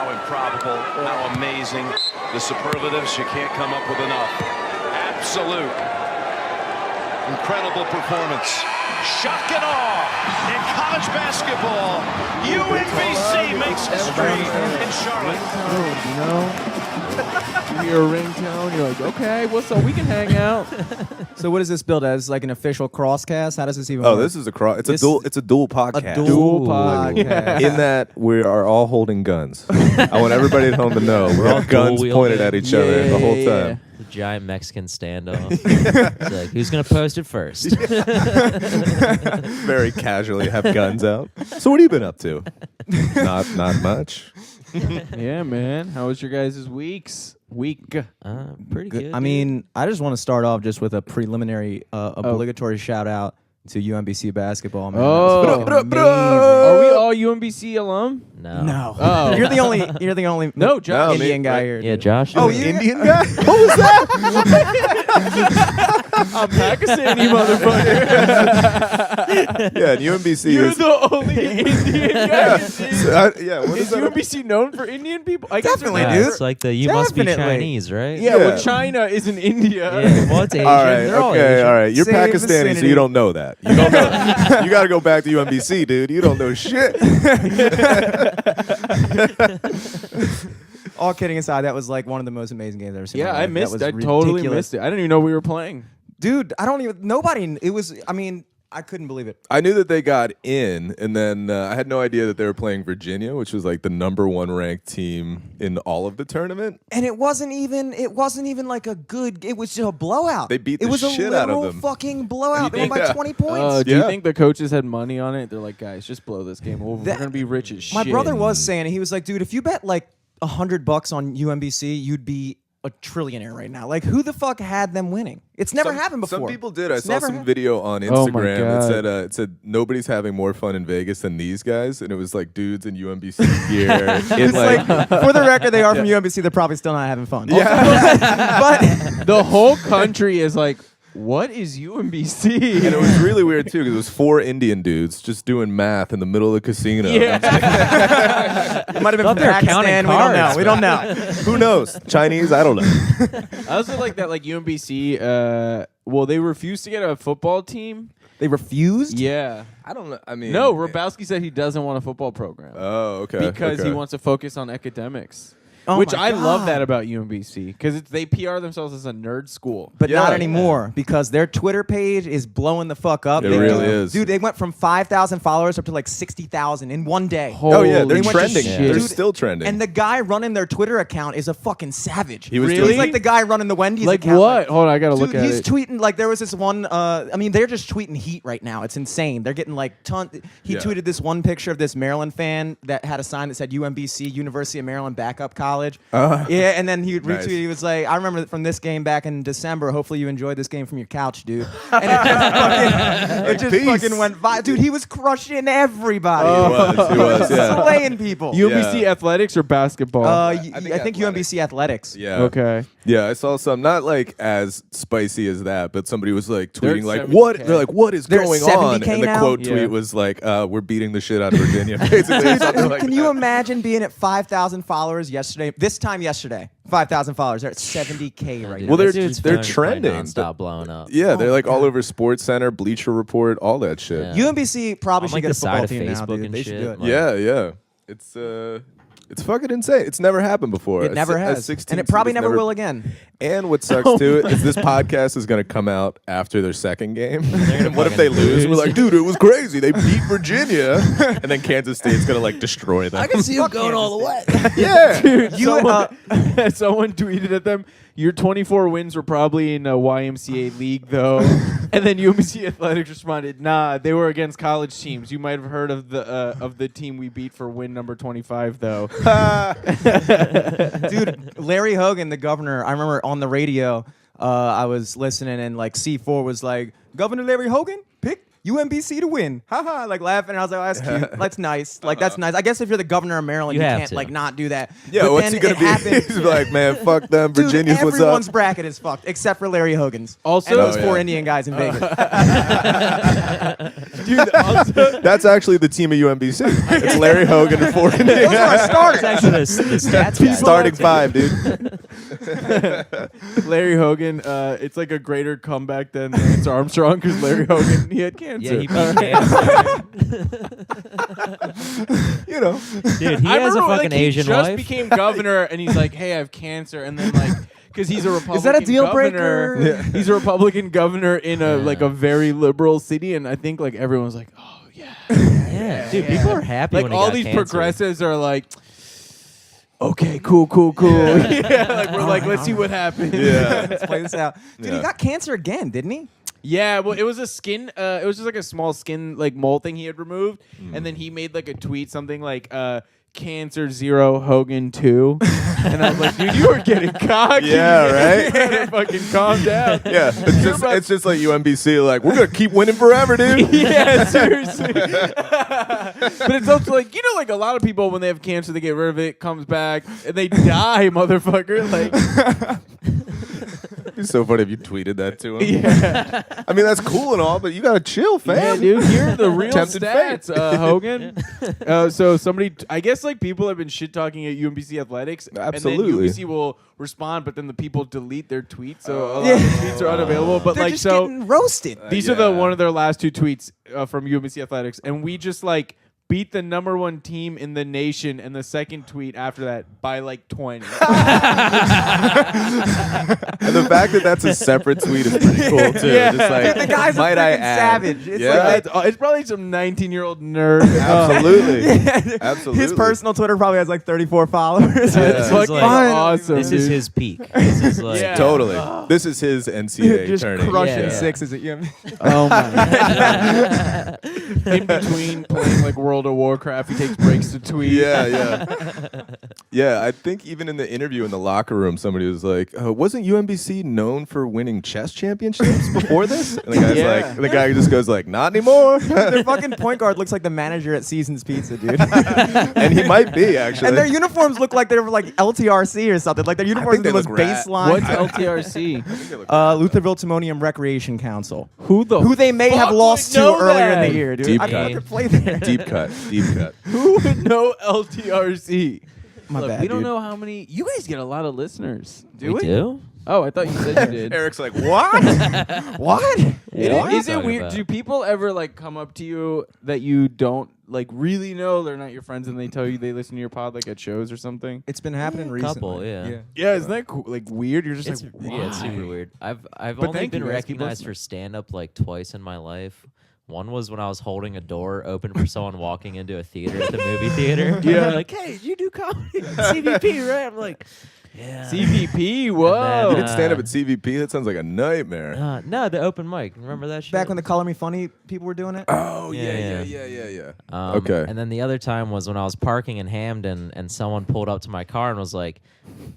How improbable, how amazing. The superlatives, you can't come up with enough. Absolute. Incredible performance. Shock and awe in college basketball. UNBC makes history in Charlotte. You know, you hear a ringtone, you're like, okay, what's up? We can hang out. So what is this build as? Like an official crosscast? How does this even Oh, work? this is a cross. It's a dual podcast. A dual podcast. In that we are all holding guns. I want everybody at home to know we're all guns pointed at each other the whole time. The giant Mexican standoff. It's like, who's gonna post it first? Very casually have guns out. So what have you been up to? Not much. Yeah, man. How was your guys' week? Pretty good. I mean, I just want to start off just with a preliminary, obligatory shout out to UMBC basketball. Man. Oh, are we all UMBC alum? No. No. Oh. You're the only No, Josh. Indian guy here. Yeah, dude. Josh. Oh, is- you Indian guy? What was that? I'm Pakistani, motherfucker. Yeah, and UMBC You're is... the only Indian guy. What Is is that? UMBC known for Indian people? I guess Definitely, they're Yeah, dude. it's like the you must be Definitely. Chinese, right? Yeah, Yeah. well, China is in India. Yeah, well, it's Asian. All right, They're all okay, Asian. all right. You're Same Pakistani, so vicinity. you don't know that. You don't know that. You got to go back to UMBC, dude. You don't know shit. All kidding aside, that was like one of the most amazing games I've ever seen. Yeah, in my I life. That missed was it. I totally ridiculous. missed it. I didn't even know we were playing. Dude, I don't even. Nobody. It was. I mean, I couldn't believe it. I knew that they got in, and then I had no idea that they were playing Virginia, which was like the #1 ranked team in all of the tournament. And it wasn't even. It wasn't even like a good. It was just a blowout. They beat It the was shit a out of literal them. fucking blowout. They won by Yeah. 20 points. Do you Yeah. think the coaches had money on it? They're like, guys, just blow this game over. That- We're gonna be rich as shit. My brother was saying, he was like, dude, if you bet like $100 on UMBC, you'd be a trillionaire right now. Like, who the fuck had them winning? It's never happened before. Some people did. I It's saw never some happened. video on Oh my Instagram. God. It said nobody's having more fun in Vegas than these guys, and it was like dudes in UMBC gear. It's like, for the record, they are from UMBC. They're probably still not having fun. yeah. But the whole country is like, what is UMBC? And it was really weird too because it was 4 Indian dudes just doing math in the middle of the casino. Yeah. it might have been Thought from they were Pakistan. counting We don't know. cards, We don't know. Who knows? Chinese? I don't know. I also like that, like UMBC. Well, they refused to get a football team. They refused? Yeah. I don't know. I mean, No, Rabowski said he doesn't want a football program Oh, okay. because okay. he wants to focus on academics. Oh Which my I love God. that about UMBC because they PR themselves as a nerd school. But Yeah. not anymore because their Twitter page is blowing the fuck up. It They- really is. Dude, they went from 5,000 followers up to like 60,000 in one day. Oh yeah, they're They went to trending. shit. They're Dude, still trending. And the guy running their Twitter account is a fucking savage. He was Really? He's like the guy running the Wendy's Like account. what? Hold on, I gotta Dude, look at he's it. tweeting like there was this one. I mean, they're just tweeting heat right now. It's insane. They're getting like ton. He Yeah. tweeted this one picture of this Maryland fan that had a sign that said UMBC, University of Maryland Backup College. Yeah, and then he retweeted. Nice. He was like, "I remember from this game back in December. Hopefully you enjoyed this game from your couch, dude." And it just Peace. fucking went by. Dude, he was crushing everybody. He was, yeah. Slaying people. UMBC Yeah. athletics or basketball? I think think athletics. UMBC athletics. Yeah. okay. Yeah, I saw some not like as spicy as that, but somebody was like They're tweeting at like 70K. what? They're like, what is They're at going on? 70K And the now? quote Yeah. tweet was like, we're beating the shit out of Virginia. Basically, something like Can you that. imagine being at 5,000 followers yesterday? This time yesterday, 5,000 followers. They're at 70K right now. Well, they're- That dude's they're phone is probably trending. nonstop blowing up. Yeah, they're Oh like my all God. over Sports Center, Bleacher Report, all that shit. Yeah. UMBC probably On, should like, get a the side football of team now, Facebook dude. and They should shit, do it. like- Yeah. It's fucking insane. It's never happened before. It never A has, 16 and it probably seed has never will again. And what sucks too is this podcast is going to come out after their second game. And what if they fucking lose? lose. We're like, dude, it was crazy. They beat Virginia, and then Kansas State's going to like destroy them. see him going all the way. Yeah, Dude, You, someone tweeted at them, your 24 wins were probably in a YMCA league, though. And then UMBC Athletics responded, nah, they were against college teams. You might have heard of the team we beat for win number 25, though. Dude, Larry Hogan, the governor, I remember on the radio, I was listening and like C4 was like, Governor Larry Hogan, pick UMBC to win. Haha, like laughing. And I was like, oh, that's cute. That's nice. Like, that's nice. I guess if you're the governor of Maryland, You you have can't to. like not do that. Yeah, But what's then he gonna it be? happened- He's like, man, fuck them. Dude, Virginia's what's everyone's up. bracket is fucked except for Larry Hogan's. Also- and those Oh, four yeah. Indian guys in Vegas. Dude, also, That's actually the team of UMBC. It's Larry Hogan and 4 Indian Those are our guys. starters. It's actually the stats guy. Starting 5, dude. Larry Hogan, it's like a greater comeback than Lance Armstrong because Larry Hogan, he had cancer. Yeah, he beat cancer. You know. Dude, he I has a remember, fucking like, Asian he just wife. became governor, and he's like, "Hey, I have cancer," and then like, because he's a Republican. Is that a deal governor, breaker? Yeah. He's a Republican governor in a Yeah. like a very liberal city, and I think like everyone's like, "Oh yeah." Yeah, dude, people are happy Like when he all got these cancer. progressives are like, "Okay, cool." Yeah, like we're like, let's see what happens. Yeah. Let's play this out. Dude, Yeah. he got cancer again, didn't he? Yeah, well, it was a skin. It was just like a small skin like mole thing he had removed, and then he made like a tweet, something like "Cancer 0, Hogan 2," and I was like, "Dude, you were getting cocky." Yeah, right? You gotta fucking calm down. Yeah, it's just like UMBC. Like, we're gonna keep winning forever, dude. Yeah, seriously. But it's also like, you know, like a lot of people when they have cancer, they get rid of it, comes back, and they die, motherfucker. Like, It'd be so funny if you tweeted that to him. yeah. I mean, that's cool and all, but you gotta chill, Yeah, fam. dude, here are the real Tempted fate. stats, Hogan. So somebody, I guess, like people have been shit talking at UMBC athletics, Absolutely. and then UMBC will respond, but then the people delete their tweets, so a lot Yeah. of the tweets are unavailable. But They're like, just so getting roasted. these are the Yeah. one of their last two tweets from UMBC athletics, and we just like beat the #1 team in the nation, and the second tweet after that by like 20. And the fact that that's a separate tweet is pretty cool too. Yeah. Just like, Dude, the guy's a might I freaking add? savage. It's yeah, like It's probably some 19-year-old nerd. absolutely, Yeah. absolutely. His personal Twitter probably has like 34 followers. Yeah. It's This fucking is like- awesome. This dude. is his peak. This is like, Yeah. Totally. This is his NCAA Just turning. crushing Yeah. sixes at UM. Oh my god. In between playing like World of Warcraft, he takes breaks to tweet. Yeah. Yeah, I think even in the interview in the locker room, somebody was like, wasn't UMBC known for winning chess championships before this? And the guy's Yeah. like, the guy just goes like, not anymore. Their fucking point guard looks like the manager at Seasons Pizza, dude. And he might be, actually. And their uniforms look like they were like LTRC or something. Like their uniforms are they the most look rad. baseline. What's LTRC? Lutherville Timonium Recreation Council. Who They may have fuck lost would to know earlier in that? the year, dude. Deep I cut. fucking play there. Deep cut. Who would know LTRC? My Look, bad, we don't dude. know how many. You guys get a lot of listeners. we do? Oh, I thought you said you did. Eric's like, what? What? Is it Talking weird? about? Do people ever like come up to you that you don't like really know? They're not your friends, and they tell you they listen to your pod like at shows or something. It's been happening recently. Couple, yeah. Yeah, isn't that cool? Like weird? You're just It's, like, yeah, it's why? super weird. I've But only thank been you, guys. Keep recognized listening. for stand up like twice in my life. One was when I was holding a door open for someone walking into a theater at the movie theater. Yeah. They're like, hey, you do comedy at CVP, right? I'm like, yeah. CVP. Whoa. You didn't stand up at CVP? That sounds like a nightmare. No, the open mic. Remember that shit? Back when the Color Me Funny people were doing it. Oh, Yeah. yeah. Okay. And then the other time was when I was parking in Hamden and someone pulled up to my car and was like,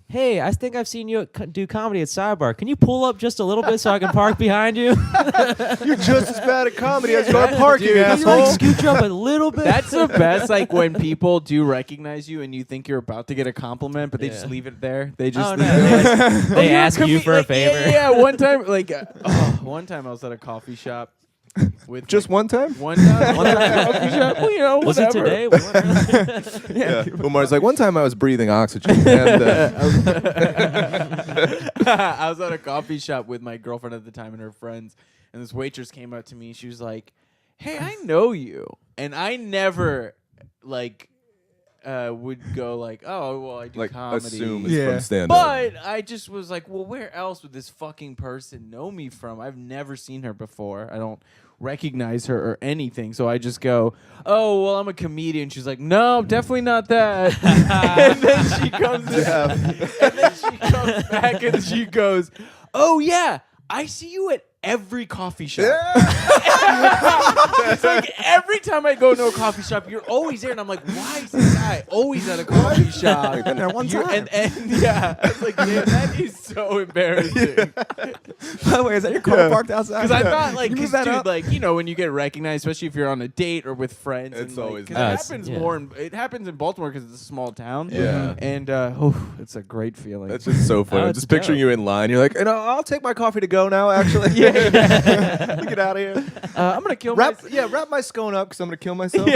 hey, I think I've seen you do comedy at Sidebar. Can you pull up just a little bit so I can park behind you? You're just as bad at comedy as you are parking, Dude, Can you like scooch up a little bit? That's the best, like when people do recognize you and you think you're about to get a compliment, but they just Yeah. leave it there. They just Oh, leave no. it there. They you're a ask you for a like, favor. Yeah, one time, like, one time I was at a coffee shop with Just one time? one time at a coffee shop. Well, you know, Was it whatever. today? Yeah. Umar's like, one time I was breathing oxygen. And, I was at a coffee shop with my girlfriend at the time and her friends, and this waitress came up to me. She was like, "Hey, I know you," and I never like would go like, "Oh, well, I do like, comedy." assume it's Yeah. from stand-up. But I just was like, well, where else would this fucking person know me from? I've never seen her before. I don't recognize her or anything. So I just go, oh, well, I'm a comedian. She's like, no, definitely not that. And then she comes back and she goes, oh, yeah, I see you at every coffee shop. It's like every every time I go to a coffee shop, you're always there, and I'm like, why is this guy always at a coffee shop? I've been there one time. And yeah, I was like, yeah, that is so embarrassing. By the way, is that your car parked outside? Because I thought, like, You move 'cause, that dude, up? like, you know, when you get recognized, especially if you're on a date or with friends, It's and, like, always 'cause nice. it happens Yeah. more. It happens in Baltimore because it's a small town. Yeah. and it's a great feeling. That's just so funny. Oh, I'm it's just picturing dope. you in line. You're like, and I'll take my coffee to go now. Actually, Get out of here. I'm gonna kill Wrap myself. my scone up because I'm gonna kill myself.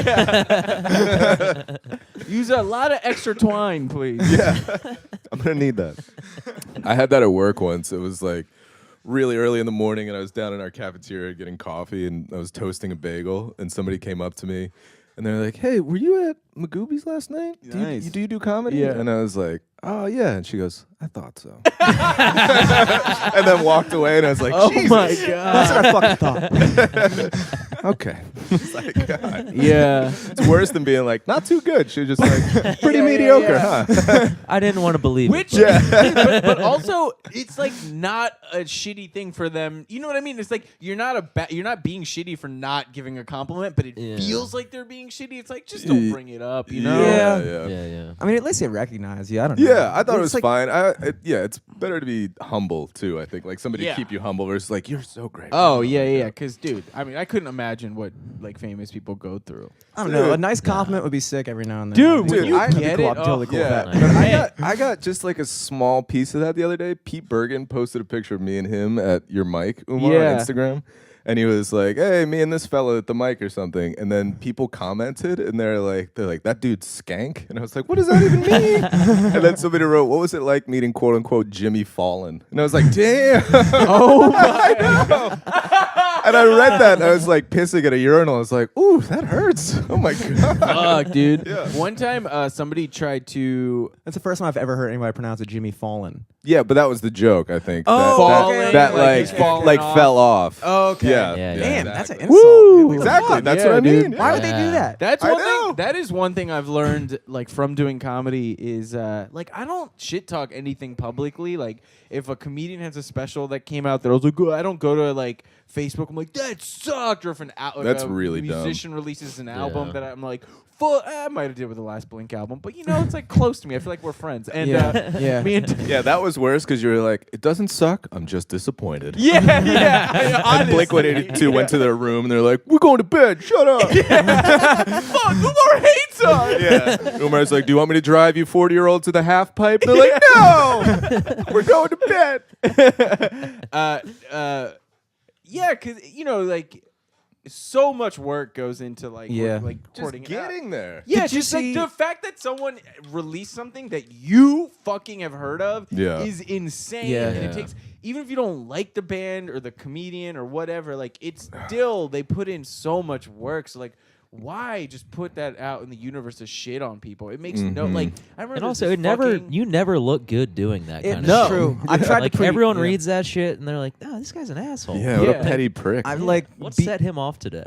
Use a lot of extra twine, please. Yeah, I'm gonna need that. I had that at work once. It was like really early in the morning, and I was down in our cafeteria getting coffee, and I was toasting a bagel, and somebody came up to me, and they're like, "Hey, were you at Magooby's last night? Nice. Do you do comedy?" Yeah. And I was like, "Oh yeah," and she goes, "I thought so," and then walked away, and I was like, Oh Jesus. my god. That's what I fucking thought. Okay. It's like, God. Yeah. It's worse than being like, not too good. She was just like, pretty Yeah, mediocre, yeah. huh? I didn't want to believe Which, it. but also, it's like not a shitty thing for them. You know what I mean? It's like you're not you're not being shitty for not giving a compliment, but it Yeah. feels like they're being shitty. It's like just don't bring it up, you know? Yeah. Yeah. I mean, at least they recognize you. I don't know. Yeah, I thought it It's was like- fine. It's better to be humble too. I think like somebody Yeah. keep you humble versus like you're so great. Oh yeah. Because dude, I mean, I couldn't imagine what like famous people go through. I don't know. A nice compliment would be sick every now and then. Dude, That'd when be you cool. That'd be get cool. it, I'm totally cool with Yeah, that. but I got just like a small piece of that the other day. Pete Bergen posted a picture of me and him at your mic, Umar, Yeah. on Instagram. And he was like, "Hey, me and this fella at the mic or something." And then people commented, and they're like, "That dude's skank." And I was like, "What does that even mean?" And then somebody wrote, "What was it like meeting quote unquote Jimmy Fallon?" And I was like, "Damn." Oh my And I read that, and I was like pissing at a urinal. I was like, "Ooh, that hurts." Oh my god. fuck, dude. Yeah. One time, somebody tried to. That's the first time I've ever heard anybody pronounce it Jimmy Fallon. Yeah, but that was the joke. I think. Oh, that, okay. that Like he's falling like off. fell off. Oh, okay. Yeah. Yeah, Damn, yeah. that's an Exactly. insult. Woo! dude. What the Exactly. fuck? That's Yeah, what I dude. mean. Why would they Yeah. do that? That's I one know. thing. That is one thing I've learned, like from doing comedy, is like I don't shit talk anything publicly. Like if a comedian has a special that came out that I was like, I don't go to like Facebook. I'm like, that sucked. Or if like That's a really dumb. musician releases an album Yeah. that I'm like, I might have did with the last Blink album, but you know, it's like close to me. I feel like we're friends. And Yeah. me and Yeah, that was worse because you were like, "It doesn't suck. I'm just disappointed." yeah. And Blink 182 went to their room and they're like, "We're going to bed. Shut up." Fuck, Umar hates us. Yeah. Umar's like, "Do you want me to drive you 40-year-old to the half pipe?" They're like, "No, we're going to bed." Yeah, because you know, like so much work goes into like Yeah. like Just recording it out. getting there. Yeah, Did you just like see- the fact that someone released something that you fucking have heard of Yeah. is insane. Yeah. And it Yeah. takes, even if you don't like the band or the comedian or whatever, like it's still, they put in so much work. So like, why just put that out in the universe to shit on people? It makes no, like, I remember And there's also, this it never fucking- you never look good doing that kind It's of shit. true. I tried Like to pre- everyone yeah. reads that shit and they're like, "Oh, this guy's an asshole." Yeah, what a Yeah. petty prick. I'm like, What be- set him off today?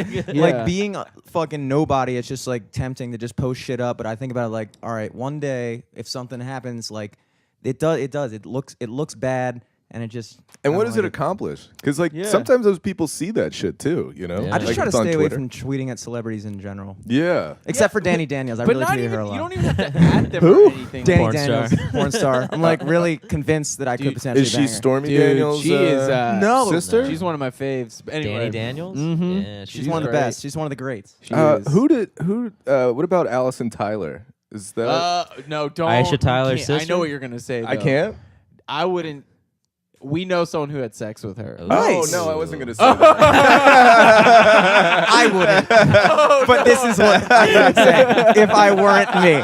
Yeah. like being a fucking nobody. It's just like tempting to just post shit up. But I think about it like, all right, one day if something happens, like it does. It looks bad, and it just. And I what don't does it like accomplish? Because like Yeah. sometimes those people see that shit too, you know? Yeah. I just Like, try to it's on stay away Twitter. from tweeting at celebrities in general, Yeah. except for Danny Daniels. I but really not tweeted even, her a you lot. don't even have to add them Who? or anything. Danny Porn Daniels, star. porn star. I'm like really convinced that I could Dude, potentially. Is she bang her. Stormy Dude, Daniels? she is No. sister? She's one of my faves. But anyway, Danny Daniels. Mhm. Yeah, She's one of the great. best. She's one of the greats. She is. What about Allison Tyler? Is that No, don't. Aisha you Tyler's can't. I sister? know what you're gonna say. I though. can't? I wouldn't. We know someone who had sex with her. Oh. Nice. Oh no, I wasn't gonna say that. I wouldn't. But this is what I would say if I weren't me.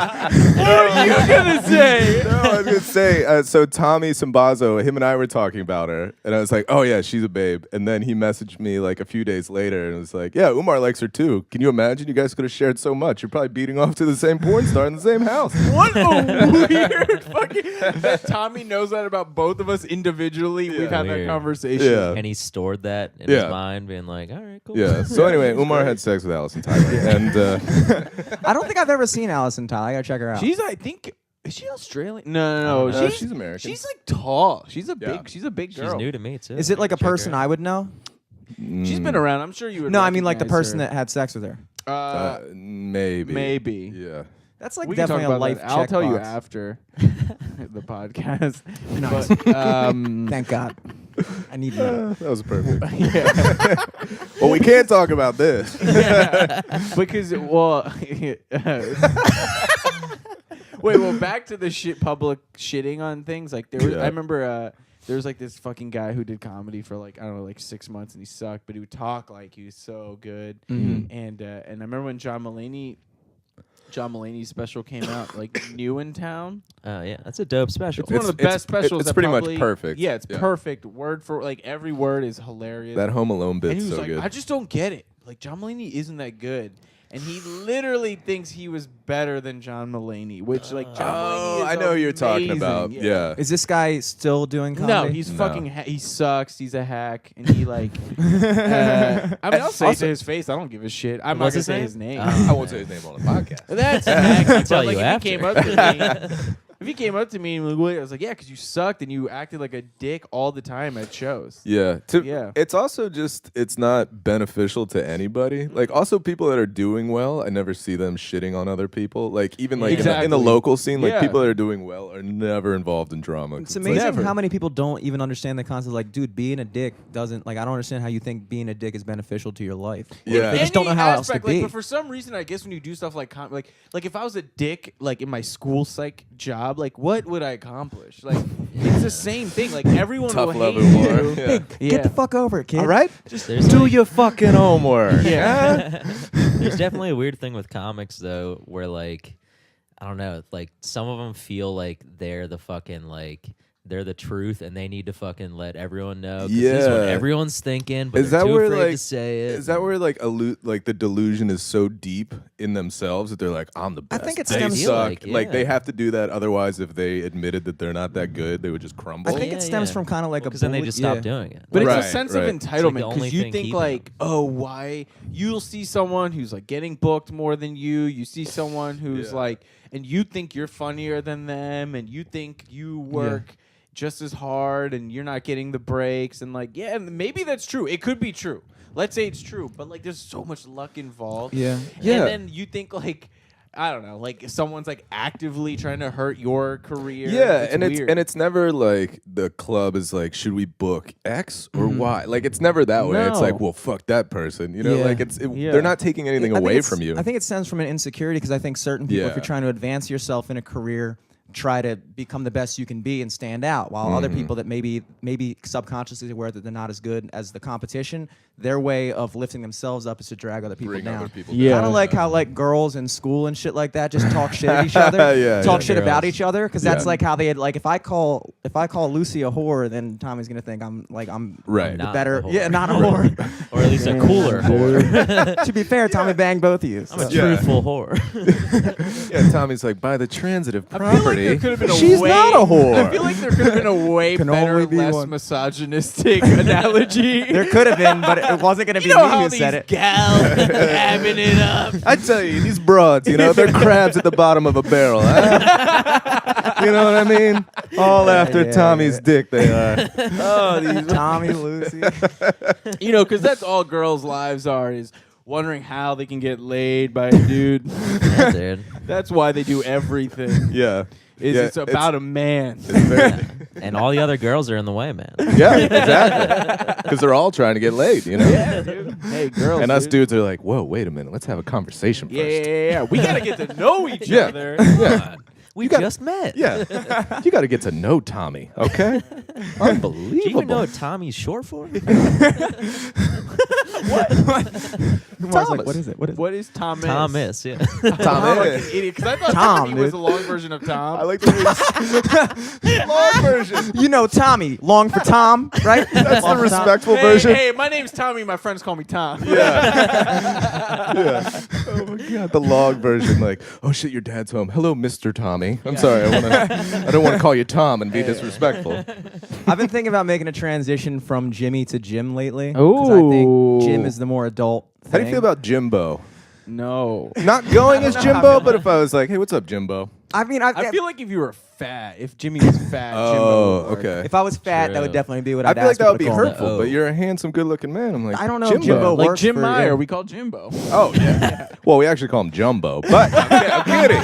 What are you gonna say? No, I was gonna say. So Tommy Sambazo, him and I were talking about her, and I was like, "Oh yeah, she's a babe." And then he messaged me like a few days later, and was like, "Yeah, Umar likes her too. Can you imagine? You guys could have shared so much. You're probably beating off to the same porn star in the same house." What a weird fucking. That Tommy knows that about both of us individually. We've had that Weird. conversation. Yeah. And he stored that in Yeah. his mind, being like, "All right, cool." Yeah. So anyway, Umar had sex with Allison Tyler, and I don't think I've ever seen Allison Tyler. I gotta check her out. She's. I think. Is she Australian? No. no, she's American. She's like tall. She's a Yeah. big. She's a big She's girl. new to me too. Is it like a Check her person out. I would know? She's been around. I'm sure you would. No, I mean like the recognize person her. that had sex with her. Maybe. Maybe. Yeah. That's like We can talk definitely a about life that. I'll tell you checkbox. after the podcast. Nice. But, Thank God. I need that. That was perfect. Well, we can't talk about this. because wait, well, back to the public shitting on things. Like there was, Yeah. I remember there was like this fucking guy who did comedy for like I don't know like 6 months and he sucked, but he would talk like he was so good. And I remember when John Mulaney's special came out, like new in town. Yeah, that's a dope special. It's one of the best specials. It's that pretty much probably- perfect. Yeah, it's Yeah. perfect. Word for like every word is hilarious. That Home Alone and bit's he was so like, good. I just don't get it. Like John Mulaney isn't that good. And he literally thinks he was better than John Mulaney, which like John Mulaney is I know who you're talking amazing. about. Yeah. Is this guy still doing comedy? No, he's No. fucking. He sucks. He's a hack, and he like. I mean, I'll say it to his face. I don't give a shit. I'm not What's gonna his say name? his name. I won't say his name on the podcast. That's a hack. I'll tell But, you like, after. If he came up to me, if he came up to me and was like, I was like, yeah, because you sucked and you acted like a dick all the time at shows. Yeah. Yeah. It's also just, it's not beneficial to anybody. Like, also people that are doing well, I never see them shitting on other people. Like, even like in the Exactly. local scene, like Yeah. people that are doing well are never involved in drama. It's like- amazing Never. how many people don't even understand the concept. Like, dude, being a dick doesn't like. I don't understand how you think being a dick is beneficial to your life. Yeah. They just don't know Any how else to aspect, like, be. But for some reason, I guess when you do stuff like like if I was a dick, like in my school psych job, like what would I accomplish? Like it's the same thing. Like everyone Tough will love hate and war. you. Yeah. Yeah. Get the fuck over it, kid. All right? There's Do like- your fucking homework. Yeah. There's definitely a weird thing with comics though, where like I don't know, like some of them feel like they're the fucking like they're the truth and they need to fucking let everyone know. 'Cause this is what Yeah. everyone's thinking, but Is they're that too where afraid like to say it. is that where like like the delusion is so deep in themselves that they're like, I'm the I best. think it they stems- suck. Like, They yeah. have to do that. Otherwise, if they admitted that they're not that good, they would just crumble. I think Yeah, it stems yeah. from kind of like because a then they bully- just stop yeah. doing it. But Right, it's a sense right. of It's like the entitlement only because you thing think keeping like, them. oh, why you'll see someone who's like getting booked more than you. You see someone who's Yeah. like, and you think you're funnier than them, and you think you work just as hard, and you're not getting the breaks, and like, yeah, and maybe that's true. It could be true. Let's say it's true, but like, there's so much luck involved. Yeah. Yeah. And then you think like. I don't know, like if someone's like actively trying to hurt your career. Yeah, it's and weird. it's never like the club is like, should we book X or Y? Like it's never that way. It's No. like, well, fuck that person. You know, Yeah. like Yeah. they're not taking anything I think away it's- from you. I think it stems from an insecurity because I think certain people, if Yeah. you're trying to advance yourself in a career, try to become the best you can be and stand out. While other people that maybe subconsciously aware that they're not as good as the competition, their way of lifting themselves up is to drag other people Bring down. other people Yeah. down. Kind of like how like girls in school and shit like that just talk shit at each other, talk Yeah, shit about girls. each other, because that's Yeah. like how they had like if I call Lucy a whore, then Tommy's gonna think I'm Right. the Not better, a whore. yeah, not a whore. or at least a cooler whore. To be fair, Tommy banged both of you. I'm a so. Yeah. truthful whore. Yeah, Tommy's like, by the transitive I feel like property. there could have been a She's way, not a whore. I feel like there could have been a way Can better, only be less one. misogynistic analogy. There could have been, but it wasn't gonna be You know me how who these said it. gals hamming it up. I tell you, these broads, you know, they're crabs at the bottom of a barrel. Huh? You know what I mean? All after yeah, Tommy's yeah. dick, they are. Oh, these, Tommy, Lucy. because that's all girls' lives are is wondering how they can get laid by a dude. Yeah, dude. That's why they do everything. Yeah. Is Yeah, it's about a man. it's very, And all the other girls are in the way, man. yeah, exactly. Because they're all trying to get laid, you know? Yeah, dude. Hey, girls. And us dude. dudes are like, whoa, wait a minute. Let's have a conversation first. Yeah. We gotta get to know each Yeah. other. Yeah. We got- just met. Yeah. You got to get to know Tommy, okay? Unbelievable. Do you even know what Tommy's short for? Mark's like, what is it? What is it? What is Thomas? Thomas, yeah. I'm like an Thomas. idiot because I thought Tom, Tommy was dude. the long version of Tom. I like the long version. You know Tommy, long for Tom, right? That's the respectful Hey, version. hey, my name's Tommy. My friends call me Tom. Yeah. Oh my god, the log version, like, oh shit, your dad's home. Hello, Mr. Tommy. I'm sorry, I don't want to call you Tom and be disrespectful. I've been thinking about making a transition from Jimmy to Jim lately. 'cause I think Jim is the more adult thing. How do you feel about Jimbo? No. Not going as I don't know how I Jimbo, feel but if I was like, hey, what's up, Jimbo? I mean, I feel like if you were fat, if Jimmy was fat, Oh, Jimbo would work. okay. if I was fat, that True. would definitely be what I I'd feel like ask that would be people to call me. hurtful, but you're a handsome, good-looking man. I'm like, I don't know if Jimbo. Jimbo Like works Jim for- Meyer, yeah. we call Jimbo. Oh yeah. Well, we actually call him Jumbo, but I'm kidding.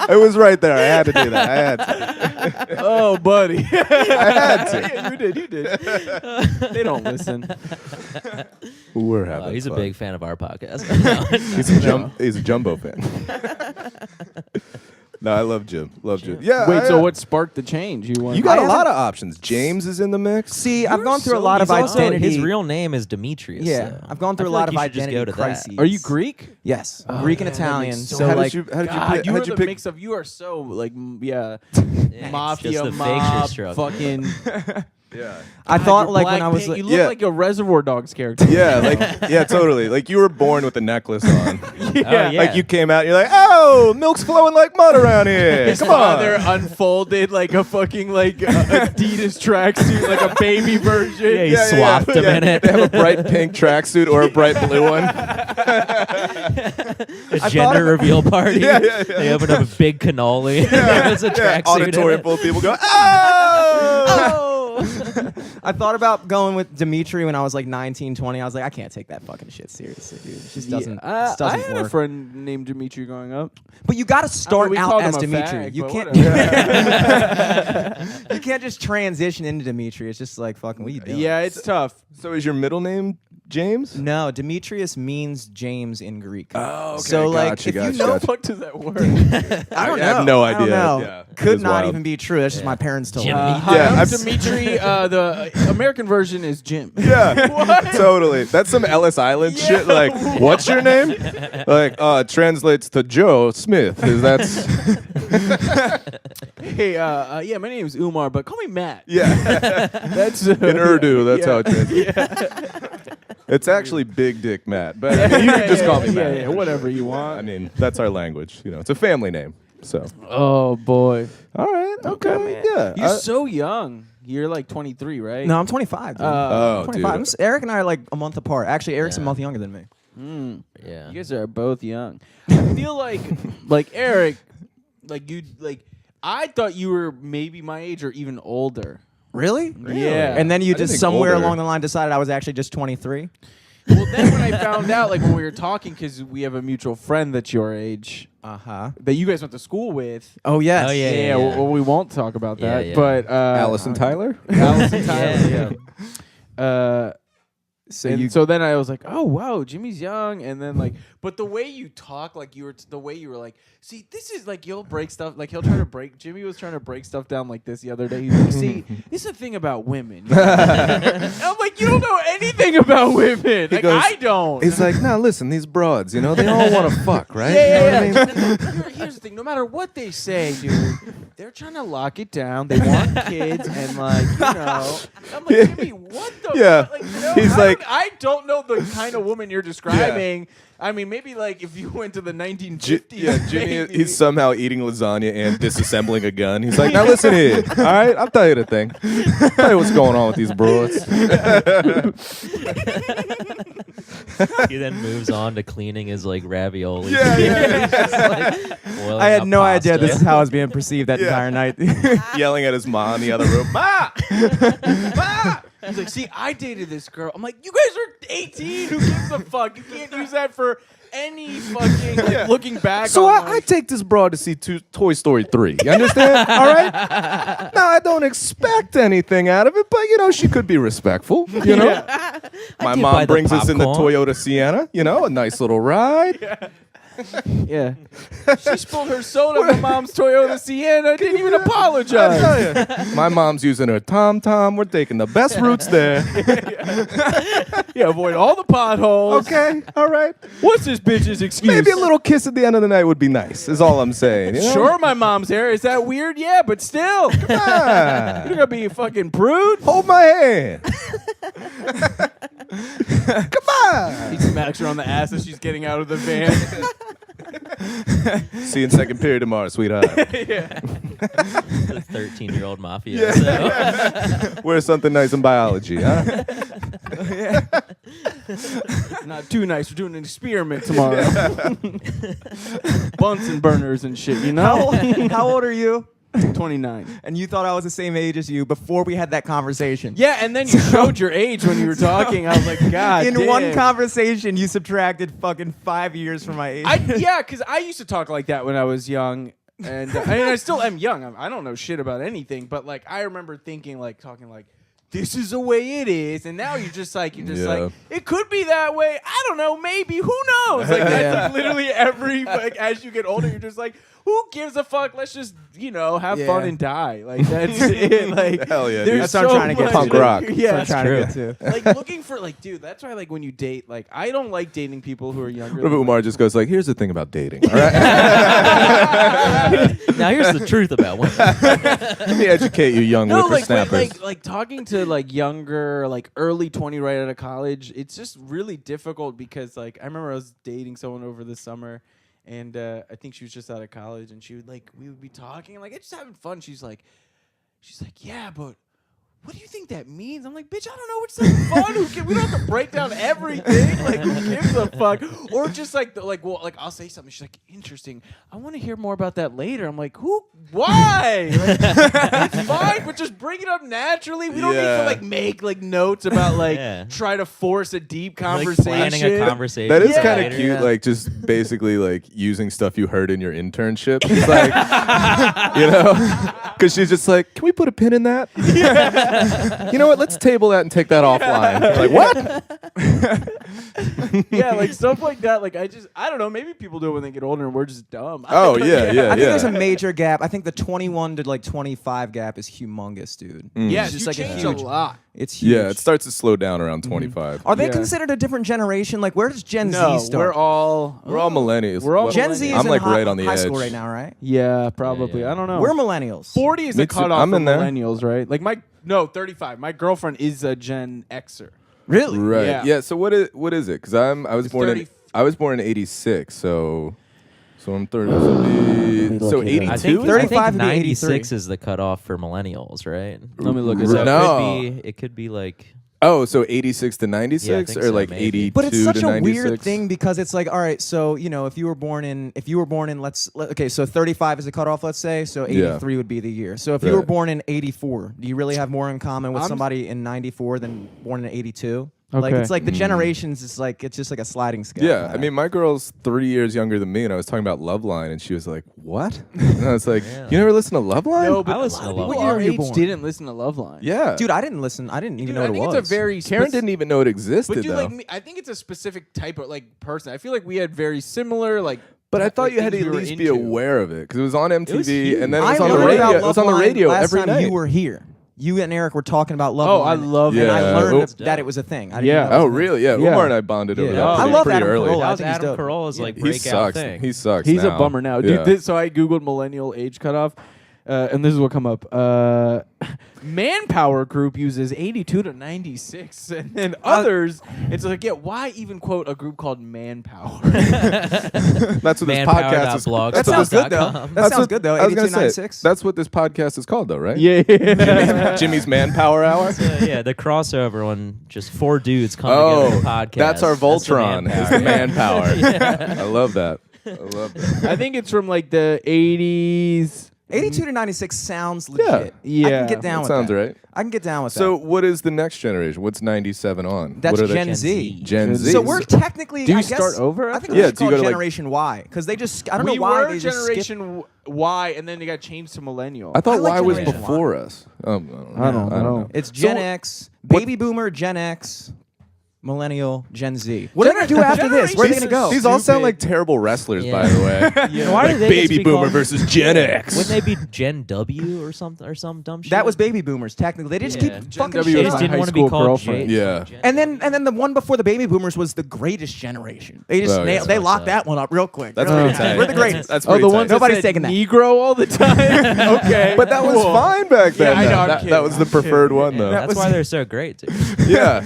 It was right there. I had to do that. I had to. Oh, buddy. I had to. Yeah, you did. They don't listen. We're having He's a fun. big fan of our podcast. He's a Jumbo fan. No, I love Jim. Love Jim. Yeah. Wait, so what sparked the change? You want? You got I a lot haven't- of options. James is in the mix. See, I've gone through a lot of He's also- identity. His real name is Demetrius. Yeah, so I've gone through I a feel lot like of you should just identity go to that. crises. Are you Greek? Yes, Greek and yeah, that Italian. makes So how like, did you God, you were how'd you the pick? mix of. You are so like, Yeah, mafia, just the fakes mob, you're struggling. fucking. Yeah. I thought you're like when Black I was Pink. like, you look Yeah. like a Reservoir Dogs character. Yeah, like yeah, totally. Like you were born with a necklace on. Yeah. Like you came out and you're like, oh, milk's flowing like mud around here. His Come on. father unfolded like a fucking like Adidas tracksuit, like a baby version. Yeah, he swapped him in it. They have a bright pink tracksuit or a bright blue one. A gender reveal party. Yeah, yeah, yeah. They opened up a big cannoli. There's a tracksuit in Auditorium it. full of people go, oh! I thought about going with Dimitri when I was like 19, 20. I was like, I can't take that fucking shit seriously, dude. It just doesn't, just I doesn't had work. a friend named Dimitri growing up. But you got to start we out called as him a Dimitri. fag, You but can't. whatever. You can't just transition into Dimitri. It's just like fucking. What are you doing? Yeah, it's tough. So is your middle name James? No, Demetrius means James in Greek. Oh, okay. So like, Gotcha, if you gotcha, know, How gotcha. the fuck does that work? I don't know. I have no I don't idea. know. Yeah, it Could is not wild. even be true. That's just my parents told me. Jimmy. Hi, Yeah, I'm I've- Dimitri. The American version is Jim. Yeah, totally. That's some Ellis Island shit. Like, what's your name? Like, it translates to Joe Smith. Is that's Hey, yeah, my name is Umar, but call me Matt. yeah. That's In Urdu, that's how it yeah. translates. It's actually Big Dick Matt, but I mean, you can just call me Matt. Yeah, whatever you want. I mean, that's our language. You know, it's a family name. So, Oh boy, all right, okay, yeah. you're so young. You're like 23, right? No, I'm 25. Dude. oh, 25. dude. Eric and I are like a month apart. Actually, Eric's a Yeah. month younger than me. Yeah. You guys are both young. I feel like Eric, like you, like I thought you were maybe my age or even older. Really? Yeah. And then you I didn't just think somewhere older. along the line decided I was actually just 23. Well, then when I found out, like when we were talking, because we have a mutual friend that's your age, Uh-huh. that you guys went to school with. Oh, yes. Oh, yeah. Yeah, well, we won't talk about Yeah, that. yeah. But Allison Tyler. Allison Tyler. Yeah. So then I was like, oh wow, Jimmy's young, and then like, but the way you talk, like you were, the way you were like, see, this is like you'll break stuff, like he'll try to break. Jimmy was trying to break stuff down like this the other day. He's like, see, this is the thing about women. You know? And I'm like, you don't know anything about women. Like goes- I don't. He's like, no, listen, these broads, you know, they all want to fuck, right? Yeah, You know what I mean? And look, here's the thing: no matter what they say, dude, they're trying to lock it down. They want kids, and like, you know, I'm like, Jimmy, what the? Yeah. Fuck? Like, you know, He's like- I don't know the kind of woman you're describing. I mean, maybe like if you went to the 1950s. Yeah, Jimmy, maybe. he's somehow eating lasagna and disassembling a gun. He's like, now listen here, all right? I'll tell you the thing. I'll tell you what's going on with these broads. He then moves on to cleaning his like ravioli. I had no idea this is how I was being perceived that Yeah. entire night. Yelling at his mom in the other room. Ma! Ma! He's like, see, I dated this girl. I'm like, you guys are 18. Who gives a fuck? You can't use that for any fucking like, looking back. So on, I like, take this broad to see Toy Story 3. You understand? All right? Now, I don't expect anything out of it, but, you know, she could be respectful. You know? My did buy mom the brings us in the popcorn. Toyota Sienna. You know, a nice little ride. Yeah. She spilled her soda in my mom's Toyota Sienna. Didn't even I apologize. tell ya. My mom's using her Tom-Tom. We're taking the best routes there. Yeah, avoid all the potholes. Okay, all right. What's this bitch's excuse? Maybe a little kiss at the end of the night would be nice, is all I'm saying. You know? Sure, my mom's hair. Is that weird? Yeah, but still. You're Ah, gonna be a fucking prude. hold my hand. Come on. He smacks her on the ass as she's getting out of the van. See you in second period tomorrow, sweetheart. The 13-year-old mafia. So. Wear something nice in biology, huh? Not too nice. We're doing an experiment tomorrow. Bunsen burners and shit, you know? How old are you? 29. And you thought I was the same age as you before we had that conversation. Yeah, and then you showed your age when you were talking. I was like, God In damn. one conversation, you subtracted fucking 5 years from my age. Yeah, because I used to talk like that when I was young. And I still am young. I don't know shit about anything. But, like, I remember thinking, like, talking like, this is the way it is. And now you're just like, it could be that way. I don't know. Maybe. Who knows? Like, that's like literally every, like, as you get older, you're just like, who gives a fuck? Let's just, have fun and die. Like, that's it. Like, Hell yeah, there's That's what I'm so trying to get much- Punk rock. Yeah, That's what I'm trying to get to. like looking for like, dude, that's why like when you date, like I don't like dating people who are younger. What if than Umar just goes like, here's the thing about dating. All right, Now here's the truth about women. let me educate you, young no, whippersnappers. like talking to like younger, like early 20 right out of college, it's just really difficult because like I remember I was dating someone over the summer and I think she was just out of college and we would be talking and like it's just having fun. She's like, yeah, but what do you think that means? I'm like, bitch, I don't know. It's like fun. We don't have to break down everything. Like, who gives a fuck? Or just like, I'll say something. She's like, interesting. I want to hear more about that later. I'm like, who? Why? Like, it's fine, but just bring it up naturally. We don't need to like make like notes about like try to force a deep conversation. Like planning a conversation. That is Yeah. kind of later. cute, like just basically like using stuff you heard in your internship. It's like, because she's just like, can we put a pin in that? You know what? Let's table that and take that offline. Like what? Yeah, like stuff like that. Like I don't know. Maybe people do it when they get older and we're just dumb. Oh yeah. I think there's a major gap. I think the 21 to like 25 gap is humongous, dude. Yeah, It's just just like a change huge. a lot. It's huge. Yeah, it starts to slow down around 25. Are they Yeah. considered a different generation? Like, where does Gen No, Z start? we're all millennials. We're all Well, Gen Z is I'm in like right on the high edge. school right now, right? Yeah, probably. Yeah. I don't know. We're millennials. 40 is Me the too. cutoff I'm for in there. millennials, right? Like 35. My girlfriend is a Gen Xer. Really? Right. Yeah. So what is it? Because I was It's born 30. in I was born in '86, so I'm 30. So 82. I think, is it? 35 I to think be 96 83. is the cutoff for millennials, right? Let me look it So up. No. it could be like Oh, so 86 to 96, think or so, like maybe. 82 But it's such to a 96? weird thing because it's like, all right, so if you were born in okay, so 35 is the cutoff, let's say, so 83 would be the year. So if you were Right. born in 84, do you really have more in common with I'm- somebody in 94 than born in 82? Like Okay. it's like the generations is like it's just like a sliding scale. Yeah, I mean, my girl's 3 years younger than me, and I was talking about Loveline, and she was like, "What?" And I was like, Yeah. "You never listen to Loveline?" No, but I listen to a lot of Love people Line. our What year age were you born? didn't listen to Loveline. Yeah, dude, I didn't listen. I didn't even know I what think it was. it's a very Karen didn't even know it existed, But dude, though. like I think it's a specific type of like person. I feel like we had very similar like. But I like, thought you had to things at we were least be into. aware of it because it was on MTV, huge. and then it was I on the learned radio. about It was on the Love radio Line last every time night. you were here. You and Eric were talking about Love Oh, Line. I love and it. I Yeah. learned Oh. that it was a thing. I didn't Yeah. know it was Oh, a thing. really? Yeah, Yeah. Umar and I bonded over Yeah. that. I pretty- love pretty Adam early. Carolla. I that was think he's Adam dope. Carolla's like He breakout sucks. thing. He sucks. He's now. a bummer now, Yeah. dude. So I googled millennial age cutoff, and this is what come up. Manpower Group uses 82 to 96, and then others. It's like, why even quote a group called Manpower? That's what this podcast is. Manpower.blogspot.com. That sounds good though. That That's sounds what- good though. I was gonna 82, say, 96. that's what this podcast is called, though, right? yeah. Jimmy's Manpower Hour. Yeah, the crossover when just 4 dudes come Oh, together in a podcast. that's our Voltron. Is the Manpower. Manpower. I love that. I love that. I think it's from like the 80s. 82 to 96 sounds legit. I Yeah. can get down That with sounds that. right. I can get down with So, that. what is the next generation? What's 97 on? That's what are Gen they? Z. Gen Z. So we're technically. Do you I guess, start over I after think that? we Yeah, should do you call go it to, like- Generation Y because they just. I don't We know why were they just skipped. Generation Y, and then they got changed to Millennial. I thought I like Y was Generation before us. I don't know. I don't know. It's Gen So- X, Baby Boomer, Gen X, Millennial, Gen Z. What are they gonna do after this? Where are they gonna go? These all sound Stupid. like terrible wrestlers, Yeah. by the way. Why Like do they Baby be Boomer called- versus Gen X. Wouldn't they be Gen W or something or some dumb shit? That was Baby Boomers. Technically, they just Yeah. keep Gen fucking W They shit was just up. my didn't high want to be school called girlfriend. J- Yeah. Gen- And then the one before the Baby Boomers was the greatest generation. They just Oh, yeah. they locked So- that one up real quick. That's They're pretty like, tight. We're the greatest. That's Oh, pretty the tight. ones Nobody's that said taking that. Negro all the time. Okay, But that was cool. fine back then. Yeah, I know, though. I'm That kidding. was the I'm kidding. preferred one, Yeah, though. that's why they're so great, dude. Yeah.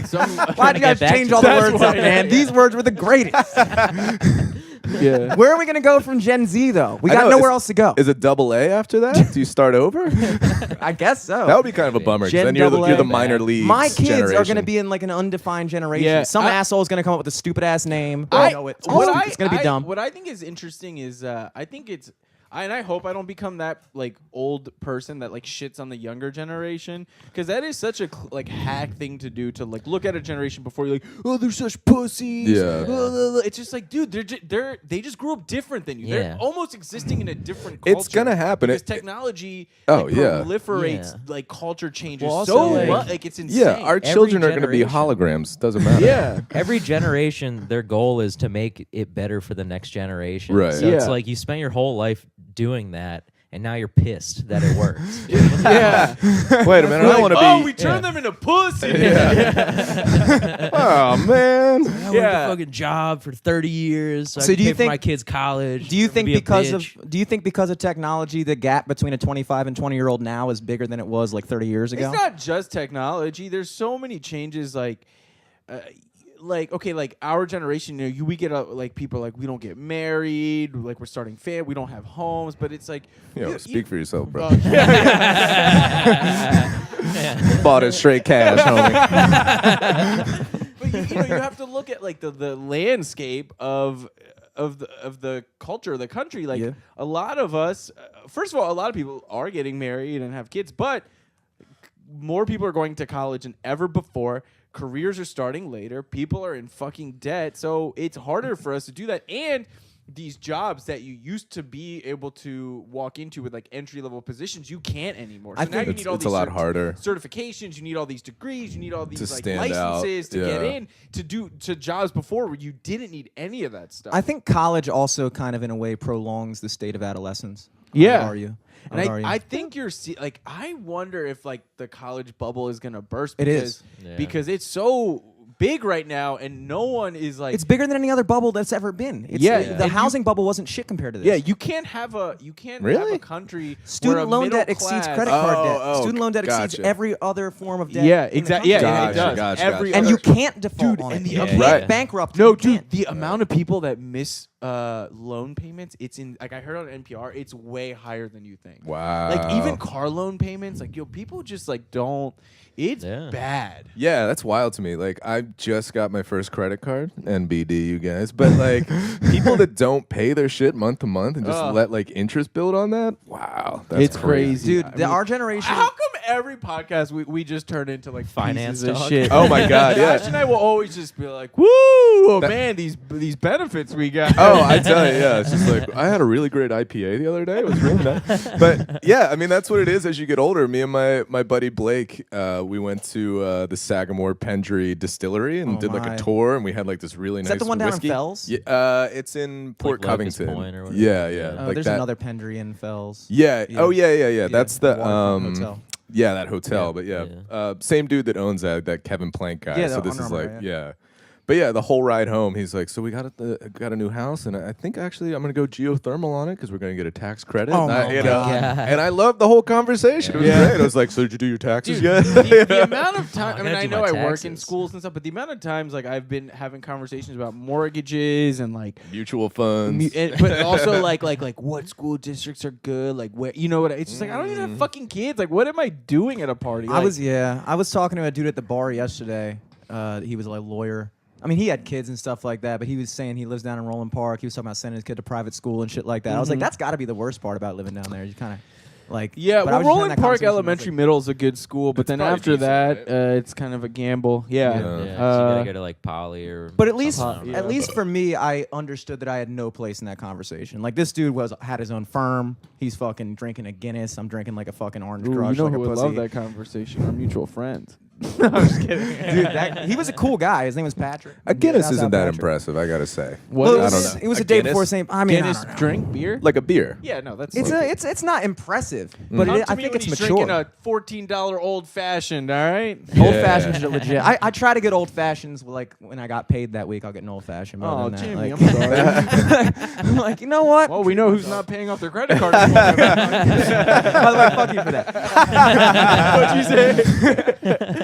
Some- Why'd you guys get back change to all the that's words why- up, man? These words were the greatest. Yeah. Where are we gonna go from Gen Z though? We I got know, nowhere is- else to go. Is it double A after that? Do you start over? I guess so. That would be kind of a bummer. 'Cause Gen then you're double the A. minor leagues. My kids are generation. gonna be in like an undefined generation. Yeah, Some I- asshole is gonna come up with a stupid ass name. I I know it. It's gonna be dumb. What I think is interesting is I think it's and I hope I don't become that like old person that like shits on the younger generation, because that is such a like hack thing to do, to like look at a generation before you're like, oh, they're such pussies. Yeah. It's just like, dude, they just grew up different than you. Yeah. They're almost existing in a different culture. It's gonna happen. because technology Oh, like, yeah. proliferates Yeah. like culture changes Well, also, so like- much. Like it's insane. Yeah, our children are going to be generation. holograms. Doesn't matter. yeah. Every generation, their goal is to make it better for the next generation. Right. So it's Yeah. like you spent your whole life doing that, and now you're pissed that it worked. Yeah. Wait a minute. I don't want to oh, be. we turned them into pussy. Oh man. I Yeah. worked a fucking job for 30 years, so, So I do can you pay for think- my kids' college. Do you I'm gonna think be a because bitch. of technology, the gap between a 25 and 20-year-old now is bigger than it was like 30 years ago? It's not just technology. There's so many changes. Like okay, like our generation, we get like people like we don't get married, like we're starting we don't have homes, but it's like Speak for yourself, bro. Oh, Bought it straight cash, homie. but you have to look at like the landscape of the culture of the country. Like Yeah. a lot of us, first of all, a lot of people are getting married and have kids, but more people are going to college than ever before. Careers are starting later. People are in fucking debt. So it's harder for us to do that. And these jobs that you used to be able to walk into with like entry level positions, you can't anymore. So I now think you it's need all a these lot harder. certifications, you need all these degrees, you need all these like stand out, licenses to get yeah. in to jobs before where you didn't need any of that stuff. I think college also kind of in a way prolongs the state of adolescence. Yeah. How are you? And How are you? I think like I wonder if like the college bubble is gonna burst It because is. Yeah. because it's so big right now and no one is like It's bigger than any other bubble that's ever been. It's, Yeah. The And housing bubble wasn't shit compared to this. yeah, you can't have a have Really? a country where Student a loan middle debt exceeds class- credit card debt. Oh, Student loan debt exceeds gotcha. every other form of debt. Yeah, in the exactly. Yeah, country. yeah, it does. Gotcha, Every And other- you can't default Dude, on and it. the You amount- can't Right. bankrupt. No, You dude, can't. the amount of people that miss loan payments, it's in like I heard on NPR, it's way higher than you think. Wow. Like even car loan payments, like people just like don't. It's Yeah. bad. Yeah, that's wild to me. Like, I just got my first credit card, NBD, you guys. But like, people that don't pay their shit month to month and just Ugh. let like interest build on that. Wow, that's It's crazy. Dude, I mean, our generation. How come every podcast we just turn into like Finance pieces of talk? shit? Oh my God, yeah. Josh and I will always just be like, "Woo, oh That- man, these benefits we got." Oh, I tell you, yeah. It's just like I had a really great IPA the other day. It was really nice. But yeah, I mean that's what it is as you get older. Me and my buddy Blake, we went to the Sagamore Pendry Distillery and Oh, did like my. a tour, and we had like this really Is nice that the one down in whiskey. Fells? Yeah, it's in Port Locust Covington. Point or whatever. Yeah, yeah. Oh, like there's that. another Pendry in Fells. Yeah. Yeah. Oh yeah. That's the Waterfront Hotel. Yeah, that hotel. Yeah. But yeah, Yeah. same dude that owns that Kevin Plank guy. Yeah, so the this is Under like Armour, yeah. But yeah, the whole ride home, he's like, so we got a new house, and I think actually I'm gonna go geothermal on it because we're gonna get a tax credit. Oh and I, my you know, God. and I loved the whole conversation. It was Yeah. great. I was like, so did you do your taxes Dude, yet? the amount of time. I I mean, gotta I do know my I work in taxes. schools and stuff, but the amount of times like I've been having conversations about mortgages and like, Mutual funds. but also like what school districts are good, like where what it's just like I don't even have fucking kids. Like, what am I doing at a party? I Like, was talking to a dude at the bar yesterday. He was like a lawyer. I mean, he had kids and stuff like that, but he was saying he lives down in Roland Park. He was talking about sending his kid to private school and shit like that. I was like, that's got to be the worst part about living down there. You kind of like Yeah, but I well, was just having Roland that Park conversation, I was Elementary like, Middle is a good school, but It's then probably after decent, that, it's kind of a gamble. Yeah, Yeah. so you Uh, gotta go to like Poly or. But at least, something. Yeah. at least for me, I understood that I had no place in that conversation. Like this dude had his own firm. He's fucking drinking a Guinness. I'm drinking like a fucking Orange Ooh, Crush. you know like who a would pussy. love that conversation? Our mutual friend. I'm just kidding. Dude, he was a cool guy. His name was Patrick. A Guinness Shouts out isn't that Patrick. impressive, I gotta say. What Well, is- it I was, don't know. it was A a day Guinness? before St. I mean, Guinness I don't know. drink beer? Like a beer. Yeah, no, that's It's not impressive, but Come to I me think when it's he's mature. drinking a $14 old fashioned. All right. Old fashions are legit. I try to get old fashions. Like when I got paid that week, I'll get an old fashioned. Oh, than that, Jimmy, like, I'm sorry. I'm like, you know what? Well, we know who's not paying off their credit card anymore. By the way, fuck you for that. What'd you say?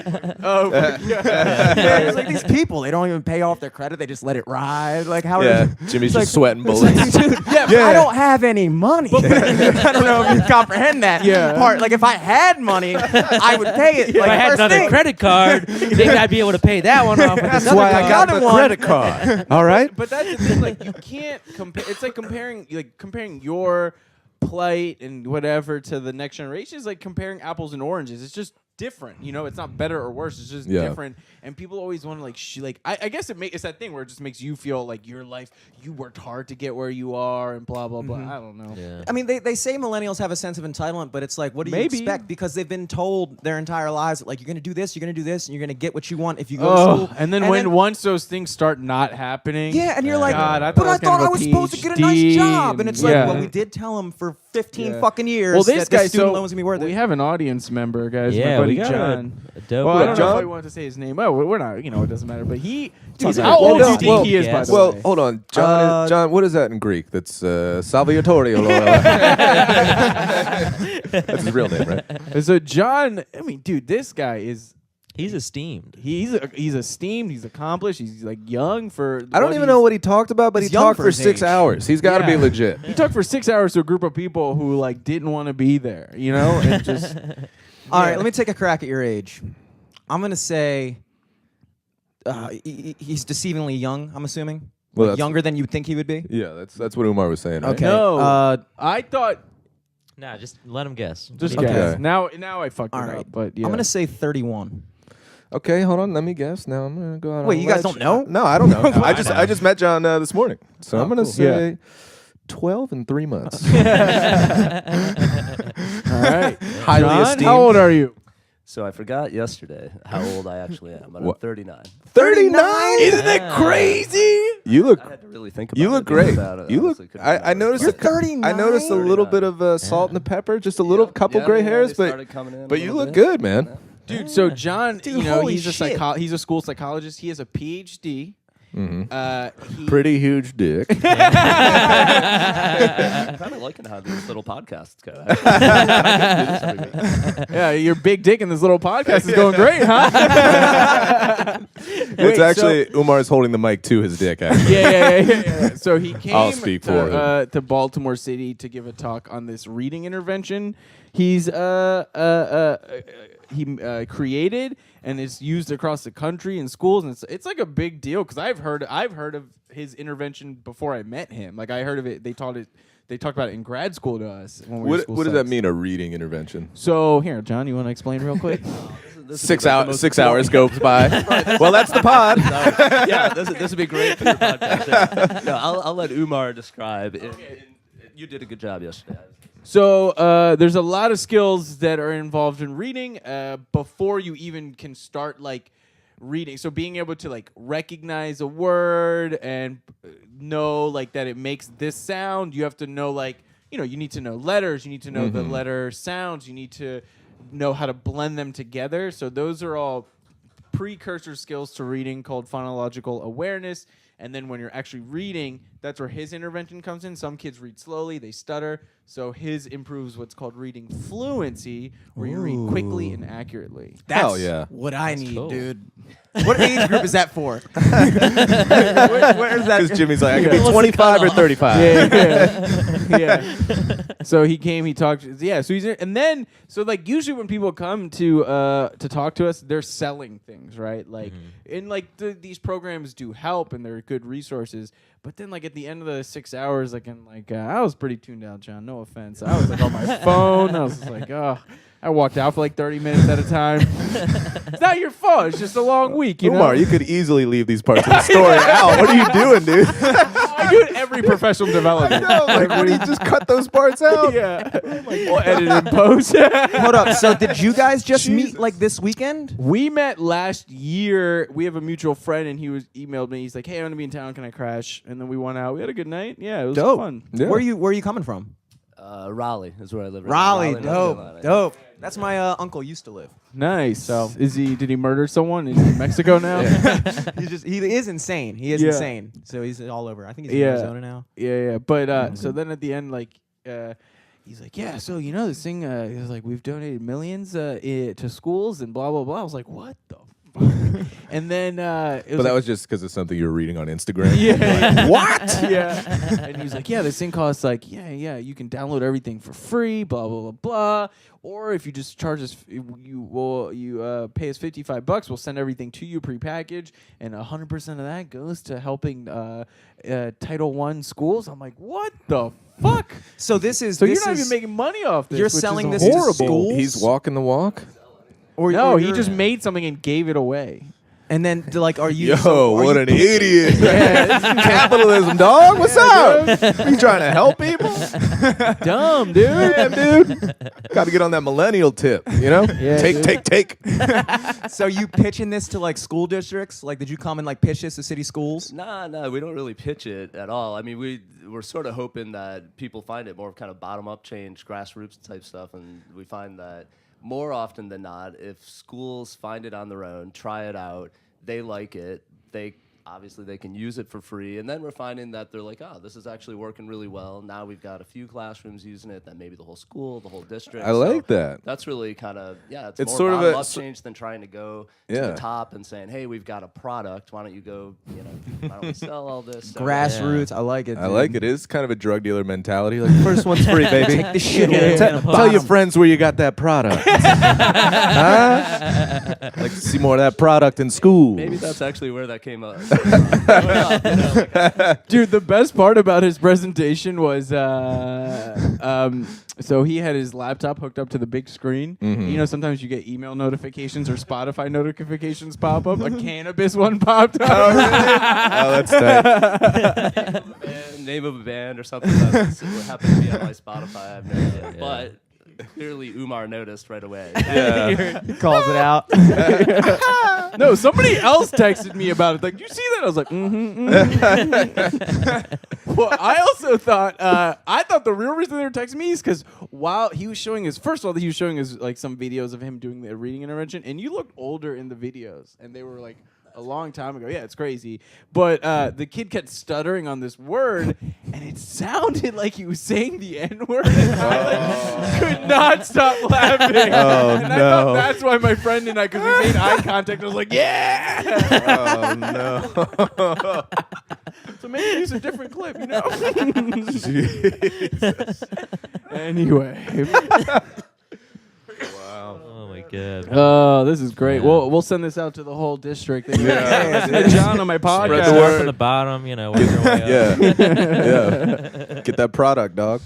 Oh, my God. Yeah, it's like these people, they don't even pay off their credit. They just let it ride. Like, how Yeah, are Jimmy's it's just sweating it's like, bullets. dude, yeah, but I don't have any money. I don't know if you comprehend that part. Like, if I had money, I would pay it. If Like, I had first another thing. credit card, maybe I'd be able to pay that one off. With That's another why I card. got the credit card. All right. But that's the thing. Like, you can't compare. It's like comparing your plight and whatever to the next generation is like comparing apples and oranges. It's just different, you know. It's not better or worse. It's just different. And people always want to like I guess it's that thing where it just makes you feel like your life, you worked hard to get where you are and blah blah blah. I don't know. Yeah. I mean, they say millennials have a sense of entitlement, but it's like, what do you Maybe. expect? Because they've been told their entire lives, that, like, you're going to do this, and you're going to get what you want if you go to school. And then once those things start not happening, Yeah, and you're like, God, I but I thought I was supposed to get a nice PhD job. And it's like, yeah. well, we did tell him for 15 Yeah. fucking years Well, this that guy, the student so loan was going to be worth it. we have an audience member, guys. Yeah, my buddy we got John. a dope. Well, I don't know John? if I want to say his name. Oh, we're not. You know, it doesn't matter. But he. Dude, How old do you think well, he is? By yes. the Well, way. hold on, John. John, what is that in Greek? That's Salvatore. That's his real name, right? So John, I mean, dude, this guy is. He's esteemed. He's esteemed. He's accomplished. He's like young for. I don't even know what he talked about, but He's he young talked for for his 6 age. hours. He's got to be Yeah. legit. He talked for 6 hours to a group of people who like didn't want to be there. You know, and just. All right, let me take a crack at your age. I'm going to say he's deceivingly young, I'm assuming. Well, Like, that's- younger than you'd think he would be. Yeah, that's what Umar was saying. Right? Okay. No, I thought. Nah, just let him guess. Just Okay. guess. Now I fucked All it right. up. But yeah. I'm going to say 31. Okay, hold on. Let me guess. Now I'm gonna go out. Wait, on a you guys ledge. don't know? No, I don't know. I I just met John this morning, so I'm gonna cool. say 12 and 3 months. All right. Highly John, esteemed. how old are you? So I forgot yesterday how old I actually am, but What? I'm 39. 39? Isn't that crazy? You look. I had to really think about You it. look Think great. about it. You look. Honestly, couldn't I remember. noticed. You're I 39? noticed a little 39. bit of salt and the pepper, just a little couple Yeah, gray yeah, hairs, they but started coming in a but you little look bit. good, man. Dude, so John, Dude, you know, holy he's a shit. he's a school psychologist. He has a PhD. He- Pretty huge dick. I'm kind of liking how these little podcasts go. Actually. Yeah, your big dick in this little podcast is going great, huh? It's Wait, actually Umar's holding the mic to his dick. Actually, yeah. So he came I'll speak for him. to Baltimore City to give a talk on this reading intervention. He's created and is used across the country in schools, and it's like a big deal because I've heard of his intervention before I met him. Like I heard of it. They talked about it in grad school to us. When we were school what does that subs. mean? A reading intervention? So here, John, you want to explain real quick? This 6 would be like the hours. most 6 hours goes by. Well, that's the pod. yeah, this would be great for your podcast. Yeah. No, I'll let Umar describe. You did a good job yesterday. So there's a lot of skills that are involved in reading before you even can start like reading. So being able to like recognize a word and know like that it makes this sound, you have to know like, you know, you need to know letters, you need to know the letter sounds, you need to know how to blend them together. So those are all precursor skills to reading called phonological awareness. And then when you're actually reading, that's where his intervention comes in. Some kids read slowly, they stutter. So his improves what's called reading fluency, where you read quickly and accurately. That's Hell yeah. what I need, cool. dude. What age group is that for? Where's that? Because Jimmy's like, I could be 25 or 35. Yeah. So he came, he talked. Yeah. So he's and then so like usually when people come to talk to us, they're selling things, right? Like and like these programs do help and they're good resources. But then like at the end of the 6 hours, like and like I was pretty tuned out, John. No offense. I was like on my phone. I was just like, oh. I walked out for like 30 minutes at a time. It's not your fault. It's just a long week, you Umar, know? you could easily leave these parts of the story out. What are you doing, dude? I do it every professional development. No, like, what do you just cut those parts out? Yeah. We'll edit and post. Hold up. So did you guys just meet like this weekend? We met last year. We have a mutual friend, and he emailed me. He's like, "Hey, I'm gonna be in town. Can I crash?" And then we went out. We had a good night. Yeah, it was Dope. fun. Yeah. Where are you coming from? Raleigh is where I live. right now. Raleigh. North Dope. Carolina. Dope. That's my uncle used to live. Nice. So, did he murder someone? Is he in Mexico now? He is insane. He is Yeah. insane. So he's all over. I think he's in Yeah. Arizona now. Yeah. But so then at the end, like, he's like, "Yeah, so you know this thing." He's like, "We've donated millions to schools and blah blah blah." I was like, "What the And then But that was just because of something you were reading on Instagram. yeah. What? Yeah. And he was like, yeah, this thing costs like, yeah, you can download everything for free, blah, blah, blah, blah. Or if you just charge us, you pay us $55, we'll send everything to you prepackaged, and 100% of that goes to helping Title I schools. I'm like, what the fuck? So this is. So this you're not is, even making money off this. You're which selling is this to horrible. schools? He's walking the walk. Or No, he you're- just made something and gave it away. And then like, are you? Yo, so are what you an idiot. Capitalism, dog. What's up? You trying to help people? Dumb, dude. Yeah, dude. Got to get on that millennial tip, you know? Yeah, take. So you pitching this to like school districts? Like, did you come and like pitch this to city schools? Nah, we don't really pitch it at all. I mean, we're sort of hoping that people find it more kind of bottom-up change, grassroots type stuff, and we find that more often than not, if schools find it on their own, try it out, they like it, they can use it for free, and then we're finding that they're like, oh, this is actually working really well. Now we've got a few classrooms using it, then maybe the whole school, the whole district. I like that. That's really kind of, it's It's more sort of a- bottom-up change than trying to go to Yeah. the top and saying, hey, we've got a product, why don't you go, why don't we sell all this stuff? Grassroots. I like it. I like it. It's kind of a drug dealer mentality. Like, first one's free, baby. Take the shit Yeah. away. Tell your friends where you got that product. Huh? Like to see more of that product in school. Maybe that's actually where that came up. Dude, the best part about his presentation was so he had his laptop hooked up to the big screen. Mhm. You know, sometimes you get email notifications or Spotify notifications pop up. A cannabis one popped up. Oh, that's tight. Name of a band or something that happened to be on my Spotify. I have no idea. But clearly Umar noticed right away. Yeah. He calls it out. No, somebody else texted me about it. Like, you see that? I was like, Well, I also thought, the real reason they were texting me is because while he was showing first of all, he was showing us like some videos of him doing the reading intervention, and you looked older in the videos, and they were like a long time ago. Yeah, it's crazy. But the kid kept stuttering on this word, and it sounded like he was saying the N-word. And I could not stop laughing. Oh, and I thought no. that's why my friend and I, because we made eye contact, I was like, yeah! Oh, no. So maybe use a different clip, you know? Anyway. Wow. Oh my god. Oh, this is great. Yeah. We'll send this out to the whole district. Yeah. Hey, John on my podcast. Spread the Start word. from the bottom, work your way up. Yeah. Yeah. Get that product, dog.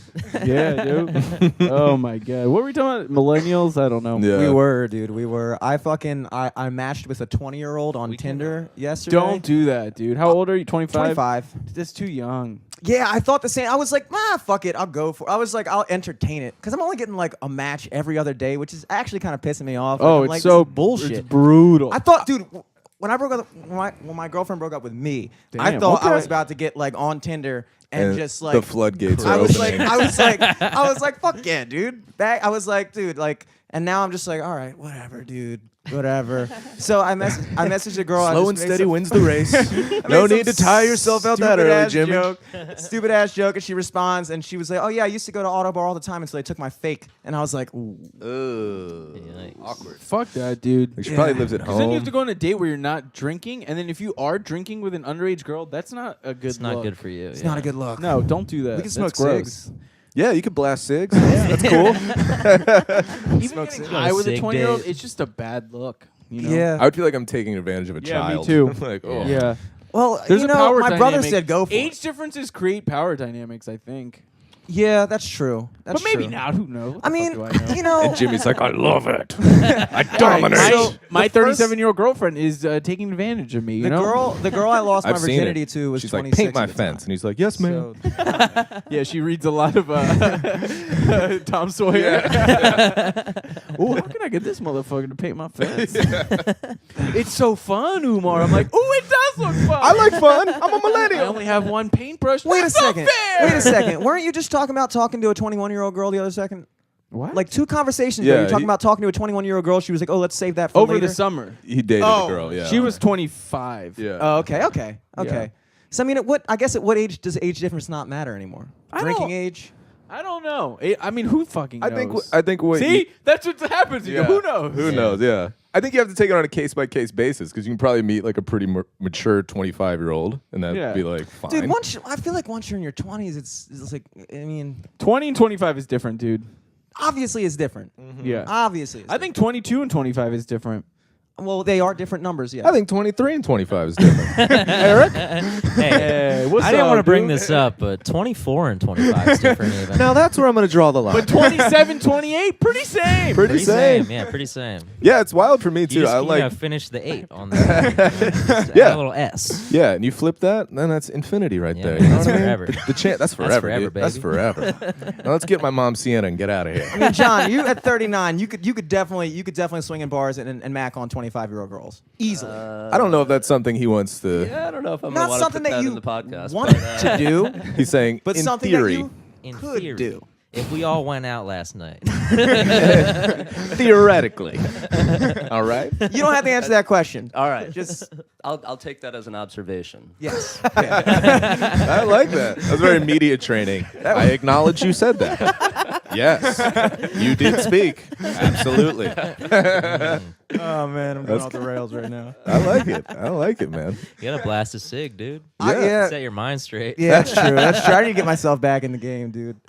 Yeah, dude. Oh my god. What were we talking about? Millennials? I don't know. Yeah. We were, dude. We were. I matched with a 20-year-old on Tinder yesterday. Don't do that, dude. How old are you? 25? 25. That's too young. Yeah, I thought the same. I was like, fuck it, I'll go for it. I was like, I'll entertain it. Because I'm only getting like a match every other day, which is actually kind of pissing me off. Oh, I'm it's like, so this is bullshit. It's brutal. I thought, dude, when I broke up, when my girlfriend broke up with me, I Damn, thought I okay. was about to get like on Tinder and just like the floodgates are I was opening. like, I was like, fuck yeah, dude. I was like, dude, like, and now I'm just like, all right, whatever, dude, whatever. So I messaged a girl. I Slow just and made steady some- wins the race. No made need to some tire yourself out that early, stupid-ass Jimmy. joke. Stupid-ass joke, and she responds, and she was like, oh, yeah, I used to go to Auto Bar all the time, and so they took my fake. And I was like, ooh. Yikes. Awkward. Fuck that, dude. She probably lives at Because then you have home. to go on a date where you're not drinking, and then if you are drinking with an underage girl, that's not a good It's not look. good for you. It's not a good look. No, don't do that. We can That's smoke gross. cigs. Yeah, you could blast cigs. That's cool. Even Smoke getting cigs. high with a Sig 20-year-old, date. it's just a bad look. You know? Yeah. I would feel like I'm taking advantage of a Yeah, me child. too. Like, oh. Yeah. Well, There's you a know, power my dynamic. brother said go for Age it. differences create power dynamics, I think. Yeah, that's true. That's But maybe true. not. Who knows? What I the mean, fuck do I know? you know, And Jimmy's like, I love it. I dominate. So, my the first- 37-year-old girlfriend is taking advantage of me. You the know? girl I lost my I've seen virginity it. to was She's like, 26 paint my at the fence. time. And he's like, yes, ma'am. So, Yeah, she reads a lot of Tom Sawyer. Oh, how can I get this motherfucker to paint my fence? It's so fun, Umar. I'm like, oh, it does look fun. I like fun. I'm a I millennial. only have one paintbrush. wait a That's not second. fair. Wait a second. Weren't you just talking about talking to a 21-year-old girl the other second? What? Like 2 conversations ago, Yeah, you're talking he- about talking to a 21-year-old girl. She was like, oh, let's save that for over later. the summer. He dated Oh, a girl, yeah. She was 25. Yeah. Oh, okay. Yeah. So I mean, I guess at what age does age difference not matter anymore? I Drinking don't- age. I don't know. I mean, who fucking knows? I think what See, that's what happens. You go, who knows? Who knows? Yeah. I think you have to take it on a case by case basis because you can probably meet like a pretty mature 25-year-old and that'd be like fine. Dude, I feel like once you're in your 20s, it's like, I mean, 20 and 25 is different, dude. obviously it's different. Yeah. Obviously. I think 22 and 25 is different. Well, they are different numbers, yeah. I think 23 and 25 is different. Eric? Hey, what's I didn't up, want to bring dude? this up, but 24 and 25 is different even. Now that's where I'm going to draw the line. But 27, 28, pretty same. Pretty same. Yeah, pretty same. Yeah, it's wild for me You too. just I like finish the 8 on the Yeah. a little S. Yeah, and you flip that, then that's infinity right Yeah, there. You know that's what I mean? forever. That's forever, forever, dude. That's baby. forever. Now let's get my mom Sienna and get out of here. I mean, John, you at 39, you could definitely swing in bars and mac on 25-year-old girls easily. I don't know if that's something he wants to. Yeah, I don't know if I'm Not gonna want to something put that that you in the podcast. want but, to do, He's saying, but in something theory, that you In could theory, do. if we all went out last night, theoretically. All right. You don't have to answer that question. all right, Just I'll take that as an observation. yes. I like that. That was very media training. I acknowledge you said that. Yes, you did speak. Absolutely. Oh man, I'm going off the rails right now. I like it. I like it, man. you gotta blast a cig, dude. Yeah. Set your mind straight. Yeah, that's true. That's true. I need to get myself back in the game, dude.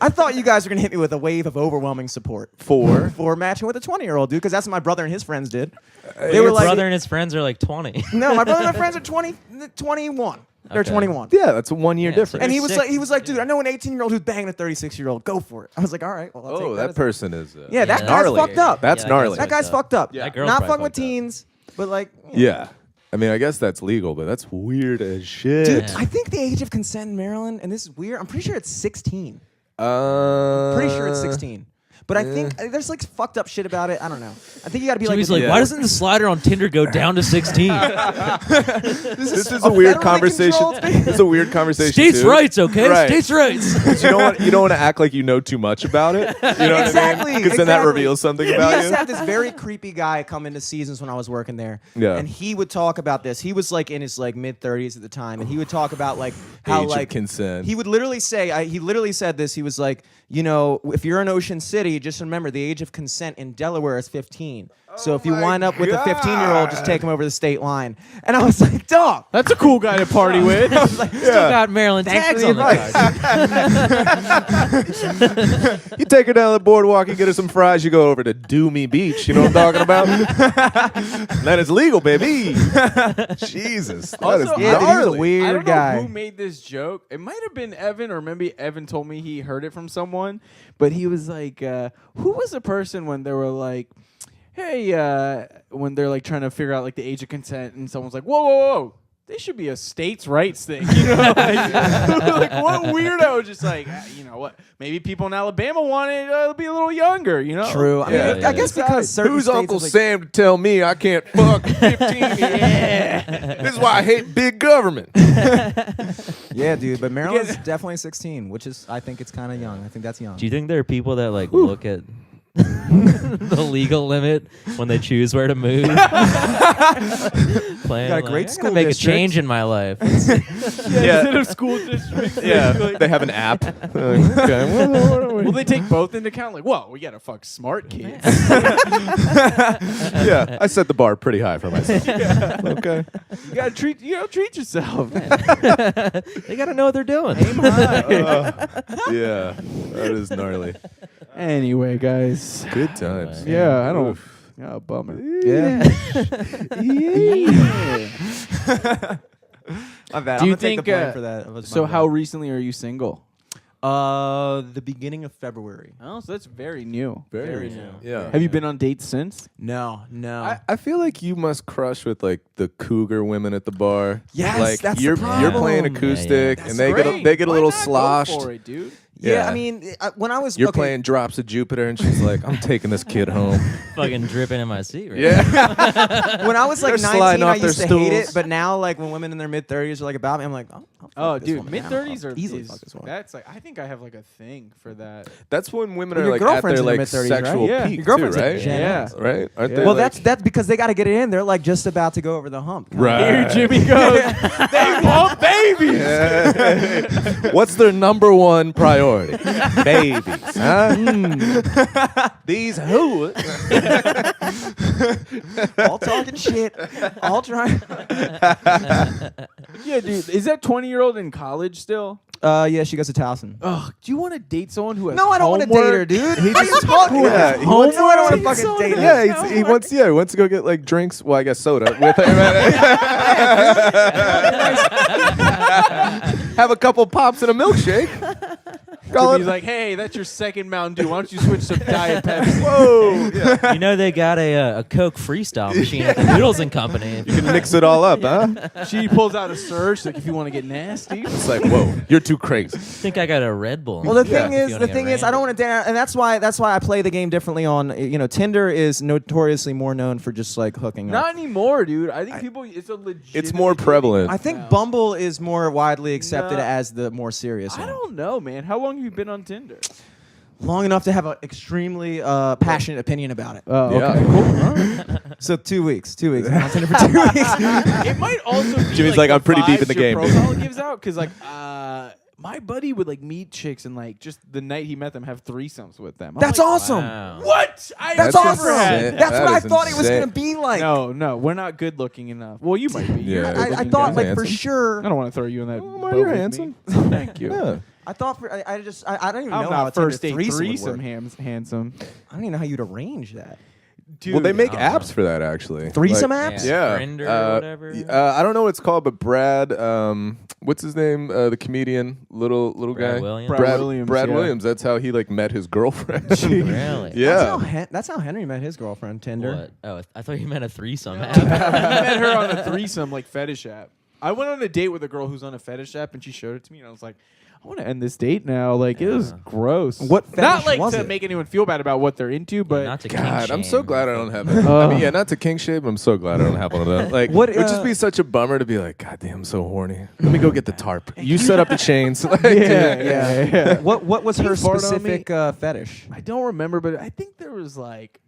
I thought you guys were gonna hit me with a wave of overwhelming support for matching with a 20-year-old dude, because that's what my brother and his friends did. They Your were like, brother and his friends are like 20. no, my brother and my friends are 21. They're Okay. 21. Yeah, that's a 1 year Yeah, difference. And he You're was like, dude, I know an 18-year-old who's banging a 36-year-old. Go for it. I was like, all right, well, I'll take oh, that. that person is. Yeah, that Yeah, guy's gnarly. fucked up. That's Yeah, gnarly. That guy's fucked up. That girl's Not probably fucking with fucked up. teens, but like, Yeah. I mean, I guess that's legal, but that's weird as shit. dude, Yeah. I think the age of consent in Maryland, and this is weird, I'm pretty sure it's 16. Pretty Pretty sure it's 16. But I think there's like fucked up shit about it. I don't know. I think you got to be Jimmy's like, like, why doesn't the slider on Tinder go down to 16? This is a weird federally conversation. controlled This is a weird conversation. States' too. rights, okay? Right. States' rights. You don't want to act like you know too much about it. You know what I mean? Exactly, Because then that exactly. reveals something We about used to have you. this very creepy guy come into seasons when I was working there. Yeah. And he would talk about this. He was like in his like mid 30s at the time, and he would talk about like how Age of like consent. He would literally say, he literally said this. He was like, you know, if you're in Ocean City, just remember the age of consent in Delaware is 15. So if you my wind up with a 15-year-old, just God. take him over the state line. And I was like, dog. That's a cool guy to party with. I was like, Still got Maryland Thanks tags for on the the car. You take her down the boardwalk, you get her some fries, you go over to Doomy Beach. You know what I'm talking about? Then it's legal, baby. Jesus. That Also, is yeah, dude, he was a gnarly. weird I don't guy. know who made this joke. It might have been Evan, or maybe Evan told me he heard it from someone. But he was like, who was the person when they were like, hey, when they're like trying to figure out like the age of consent, and someone's like, whoa, whoa, whoa. They should be a states' rights thing, you know? Like what weirdo? Just like, you know what? Maybe people in Alabama want it to be a little younger, you know? True. I mean, Yeah, I guess because certain Who's states Uncle have, like, Sam to tell me I can't fuck 15? Yeah. This is why I hate big government. Yeah, dude. But Maryland's definitely 16, which is, I think it's kind of young. I think that's young. Do you think there are people that like look at the legal limit when they choose where to move? Playing, Got a great I school gotta make district. a change in my life. Instead of school districts. Yeah, like, they have an app. Okay. will they take both into account? Like, whoa, we gotta fuck smart kids. Yeah, I set the bar pretty high for myself. Okay. You gotta treat yourself. They gotta know what they're doing. Yeah, that is gnarly. Anyway, guys. Good times. Yeah, I don't. Oh, bummer. Yeah. I'm bad. Do I'm you gonna take the think, blame for that. It was So my how bad. recently are you single? The beginning of February. Oh, so that's very new. Very new. Yeah. Have you been on dates since? No. I feel like you must crush with like the cougar women at the bar. Yes, like that's the you're problem. playing Yeah, yeah. acoustic That's and they get a Why little not? Go sloshed. for it, dude. Yeah, Yeah. I mean, when I was You're okay, playing Drops of Jupiter and she's like, I'm taking this kid home. Fucking dripping in my seat right Yeah. when I was like They're sliding 19, I off their used to hate it, stools. but now like when women in their mid 30s are like about me, I'm like, oh, Oh, this dude, woman mid now. 30s are easily is- fuck this woman. That's like I think I have like a thing for that. That's when women Well, are your like at girlfriend's their in her like mid-30s, right? sexual Yeah. peak Your girlfriend's too, a right? Gen Yeah. X. Right? Aren't Yeah. they? Well, like, that's because they got to get it in. They're like just about to go over the hump. kinda. Right. Here Jimmy goes. They want babies. What's their number one priority? Babies. Huh? These who? All talking shit. All trying. Yeah, dude. Is that 20-year-old in college still? Yeah, she goes to Towson. Ugh. Do you want to date someone who has No, I don't want to date her, homework? dude. He just talking. Yeah, he No, I don't want to Homework? fucking date her. Yeah, he wants to go get like drinks. Well, I guess soda with her. Have a couple pops and a milkshake. Call He's it. like, hey, that's your second Mountain Dew. Why don't you switch to Diet Pepsi? Whoa. Yeah. You know they got a Coke freestyle machine at the Noodles and Company. You can mix it all up, huh? She pulls out a surge, like if you want to get nasty. It's like, whoa, you're too crazy. I think I got a Red Bull. Well, the Yeah. thing If is, you the wanna thing get is, I don't want to date, and that's why I play the game differently. Tinder is notoriously more known for just like hooking up. Not anymore, dude. I think people. It's a legit. It's more prevalent. I think Bumble is more widely accepted No. as the more serious I one. don't know, man. How long have you been on Tinder? Long enough to have an extremely passionate opinion about it. Oh, Yeah. okay, cool. All right. So 2 weeks. 2 weeks. I'm on Tinder for 2 weeks. It might also be Jimmy's like, the I'm pretty deep in vibes the your game, dude. profile gives out because like my buddy would like meet chicks and like just the night he met them have threesomes with them. I'm That's like, awesome. Wow. What? I That's That's awesome. insane. That's That what I is thought it was insane. gonna be like. No, we're not good looking enough. Well, you might be. You're Yeah. a I good-looking thought guy. like Handsome. for sure. I don't want to throw you in that. Omar, boat you're with me. handsome. Thank you. Yeah. I thought I don't even I'm know how a not Tinder first date threesome would threesome work. handsome. I don't even know how you'd arrange that. Dude, Well, they make I don't know. apps for that actually. Threesome Like- apps? Yeah. Friender or whatever. I don't know what it's called, but Brad, what's his name? The comedian, little Brad guy. Williams? Brad Williams, Brad yeah. Williams. That's how he like met his girlfriend. Really? Yeah. That's how Henry met his girlfriend. Tinder. What? Oh, I thought you meant a threesome. I met her on a threesome like fetish app. I went on a date with a girl who's on a fetish app, and she showed it to me, and I was like, I want to end this date now. Like it was gross. What fetish Not like was to it? make anyone feel bad about what they're into, but Not to kink God, I'm shame. so glad I don't have that. I mean, yeah, not to king shame, but I'm so glad I don't have one of those. Like, What, it would just be such a bummer to be like, God damn, I'm so horny. Let me go get the tarp. You set up the chains. Like, yeah. What was Can her you fart on me? specific fetish? I don't remember, but I think there was like,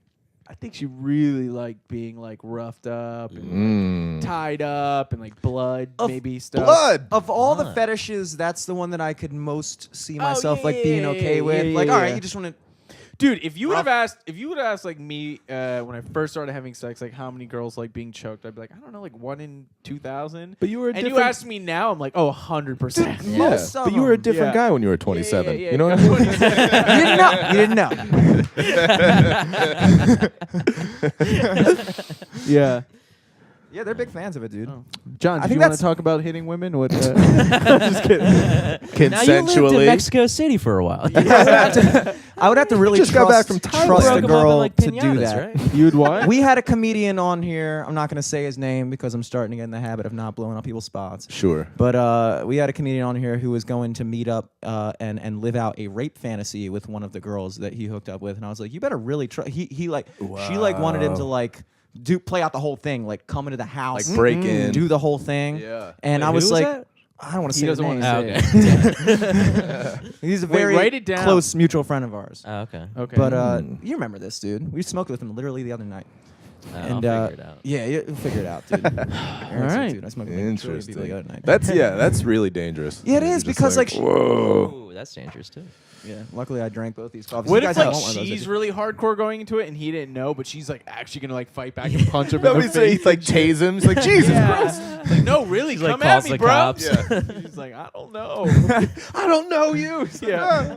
I think she really liked being like roughed up and tied up and like blood, Of maybe stuff. Blood. Of all the Fun. fetishes, that's the one that I could most see myself yeah, like being yeah, okay yeah, with. yeah, Like, yeah, all right, yeah. you just want to. Dude, if you would have asked like me when I first started having sex, like how many girls like being choked, I'd be like, I don't know, like 1 in 2,000. But you were a and you different- ask me now, I'm like, oh, 100%. Yeah, Most of but you were a them. different Yeah. guy when you were 27. Yeah, You know what I mean? You didn't know. Yeah. Yeah, they're big fans of it, dude. John, I do think you want that's- to talk about hitting women? What? Just kidding. Now you lived in Consensually. Mexico City for a while. I would have to really Just got back trust, from Thailand. trust Broke a 'em up in, girl like, to do piñatas, that. right? You'd what? We had a comedian on here. I'm not going to say his name because I'm starting to get in the habit of not blowing up people's spots. Sure. But we had a comedian on here who was going to meet up and live out a rape fantasy with one of the girls that he hooked up with, and I was like, you better really try. She like wanted him to like play out the whole thing, like come into the house, Like break in. do the whole thing. Yeah. And Wait, I was who like, that? I don't want to He say his doesn't name. wanna say Okay. He's a Wait, very write it down. close mutual friend of ours. Oh, okay. Okay. But you remember this, dude? We smoked with him literally the other night. I'll figure it out. Yeah, you'll figure it out, dude. All right. dude. I smoked with like 2 people Interesting. the other night. That's really dangerous. Yeah, it You're is just because like, whoa. Ooh, that's dangerous too. yeah. Luckily, I drank both these coffees. what You if guys don't like want one of those, she's did you? really hardcore going into it and he didn't know, but she's like actually gonna like fight back and punch him in Nobody the say face? he like tase him. He's like, Jesus Christ. It's like, no, really, She's like, come at calls me, the bro. cops. Yeah. She's like, I don't know. I don't know you. Yeah.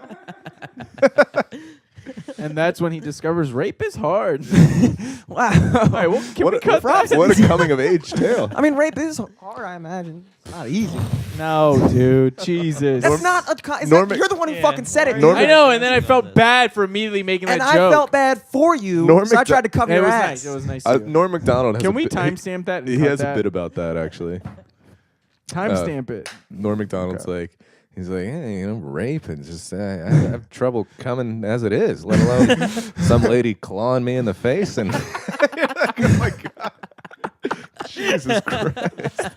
And that's when he discovers rape is hard. Wow. All right, well, can we cut that? What a coming of age tale. I mean, rape is hard. I imagine it's not easy. No, dude, Jesus. That's not a. It's Norm- like, you're the one who Yeah. fucking said it. Norm- I know, and then I felt bad for immediately making and that I joke. felt bad for you, Norm so I Macdo- tried to cover It your was ass. nice. It was nice. Too. Norm Macdonald has Can a we bit- timestamp that? And He cut has a that? bit about that actually. Timestamp it. Norm Macdonald's like, he's like, hey, rape and just I have trouble coming as it is, let alone some lady clawing me in the face and oh my god, Jesus Christ.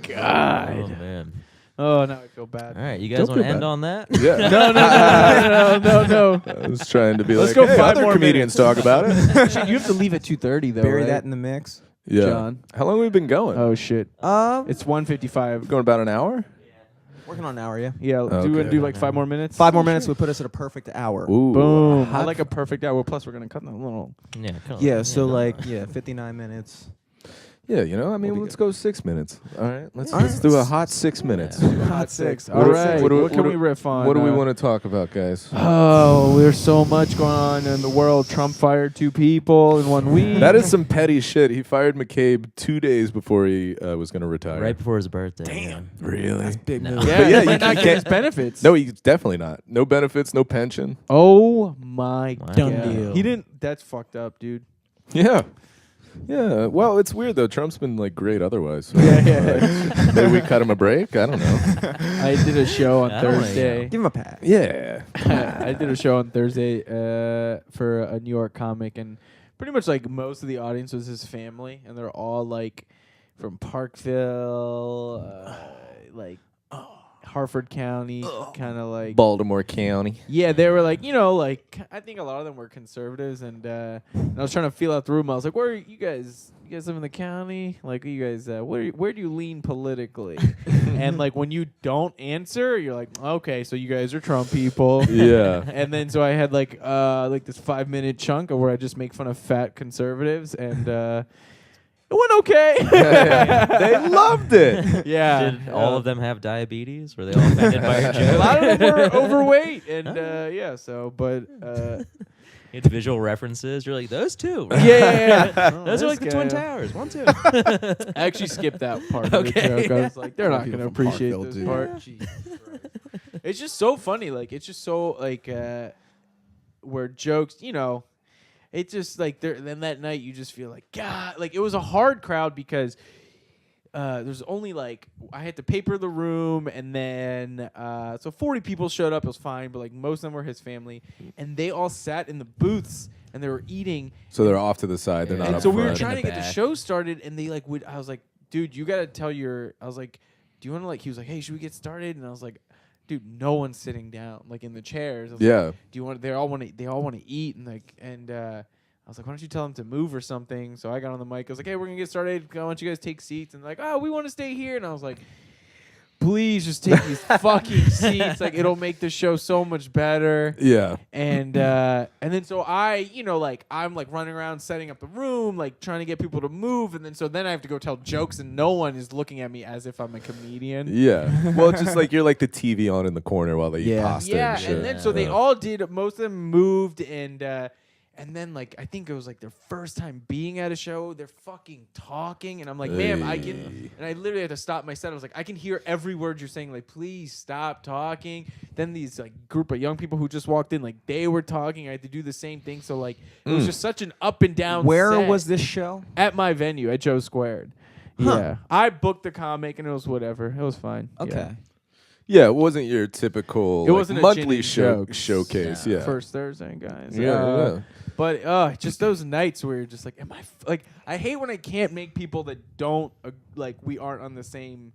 God. Oh man. Oh, now I feel bad. All right, you guys Don't want to feel end bad. on that? Yeah. No. I was trying to be Let's like, go hey, 5 other more comedians minutes. talk about it. Shit, you have to leave at 2:30 though. Bury right? that in the mix. Yeah. John. How long have we been going? Oh shit. It's 1:55. Going about an hour? Working on an hour, yeah. Yeah. Do you want Okay. to do like 5 more minutes? 5 more minutes would put us at a perfect hour. Ooh. Boom. I like a perfect hour. Plus, we're gonna cut that little. Yeah. Come on. Yeah, so no. like 59 minutes. Yeah, you know, I mean, We'll be let's good. go 6 minutes. All right, let's All right. let's do a hot 6 minutes. Hot 6. What All do- right. what do- What can what do- we riff on? What do we want to talk about, guys? Oh, there's so much going on in the world. Trump fired 2 people in 1 week. That is some petty shit. He fired McCabe 2 days before he was going to retire. Right before his birthday. Damn. Really? Big No. move. Yeah, But yeah, he you might not get can't- his benefits. No, he's definitely not. No benefits, no pension. Oh my Wow. god. Done deal. He didn't. That's fucked up, dude. Yeah. Yeah. Well, it's weird though. Trump's been like great otherwise. So Yeah. maybe we cut him a break. I don't know. I did a show on I don't wanna Thursday. Give him a pass. Yeah. I did a show on Thursday for a New York comic, and pretty much like most of the audience was his family, and they're all like from Parkville, like Harford County, kind of like. Baltimore County. Yeah, they were like, like I think a lot of them were conservatives, and I was trying to feel out the room. I was like, "Where are you guys? You guys live in the county? Like, are you guys? Where do you lean politically?" And like when you don't answer, you're like, "Okay, so you guys are Trump people." Yeah. And then so I had like this 5-minute chunk of where I just make fun of fat conservatives, and it went okay. They loved it. Yeah, Did all of them have diabetes? Were they all offended by your A joke? lot of them were overweight, and yeah. So, but You had visual references. You're like, those two. yeah. Those are like the This Twin guy- Towers. 1, 2. I actually skipped that part of the Okay. joke. I was like, they're not People going to from appreciate Parkville, this dude. part. Jesus Christ. It's just so funny. Like, it's just so, like, where jokes, it's just like, then that night you just feel like, God, like, it was a hard crowd because there's only like, I had to paper the room, and then, so 40 people showed up. It was fine, but like, most of them were his family, and they all sat in the booths and they were eating. So they're off to the side. They're not And up so we were front. trying to the get the back. show started, and they like would. I was like, dude, you gotta tell your. I was like, do you want to like? He was like, hey, should we get started? And I was like, dude, no one's sitting down like in the chairs. I was Yeah. Like, do you want? They all want to eat, and like I was like, why don't you tell them to move or something? So I got on the mic. I was like, hey, we're gonna get started. I want you guys to take seats. And like, oh, we want to stay here. And I was like, please just take these fucking seats. Like, it'll make the show so much better. Yeah. And then so I, like I'm like running around setting up the room, like trying to get people to move, and then I have to go tell jokes, and no one is looking at me as if I'm a comedian. Yeah. Well, it's just like you're like the TV on in the corner while they eat Yeah. pasta Yeah, and shit. and then so they all did. Most of them moved, and then like I think it was like their first time being at a show. They're fucking talking, and I'm like, ma'am, I can. And I literally had to stop my set. I was like, I can hear every word you're saying. Like, please stop talking. Then these like group of young people who just walked in, like they were talking. I had to do the same thing. So like it was just such an up and down. Where set. was this show? At my venue at Joe Squared. Huh. Yeah, I booked the comic, and it was whatever. It was fine. Okay. Yeah, it wasn't your typical It wasn't a monthly gin and jokes. showcase. Yeah. First Thursday, guys. Yeah. But just those nights where you're just like, like, I hate when I can't make people that don't, like, we aren't on the same,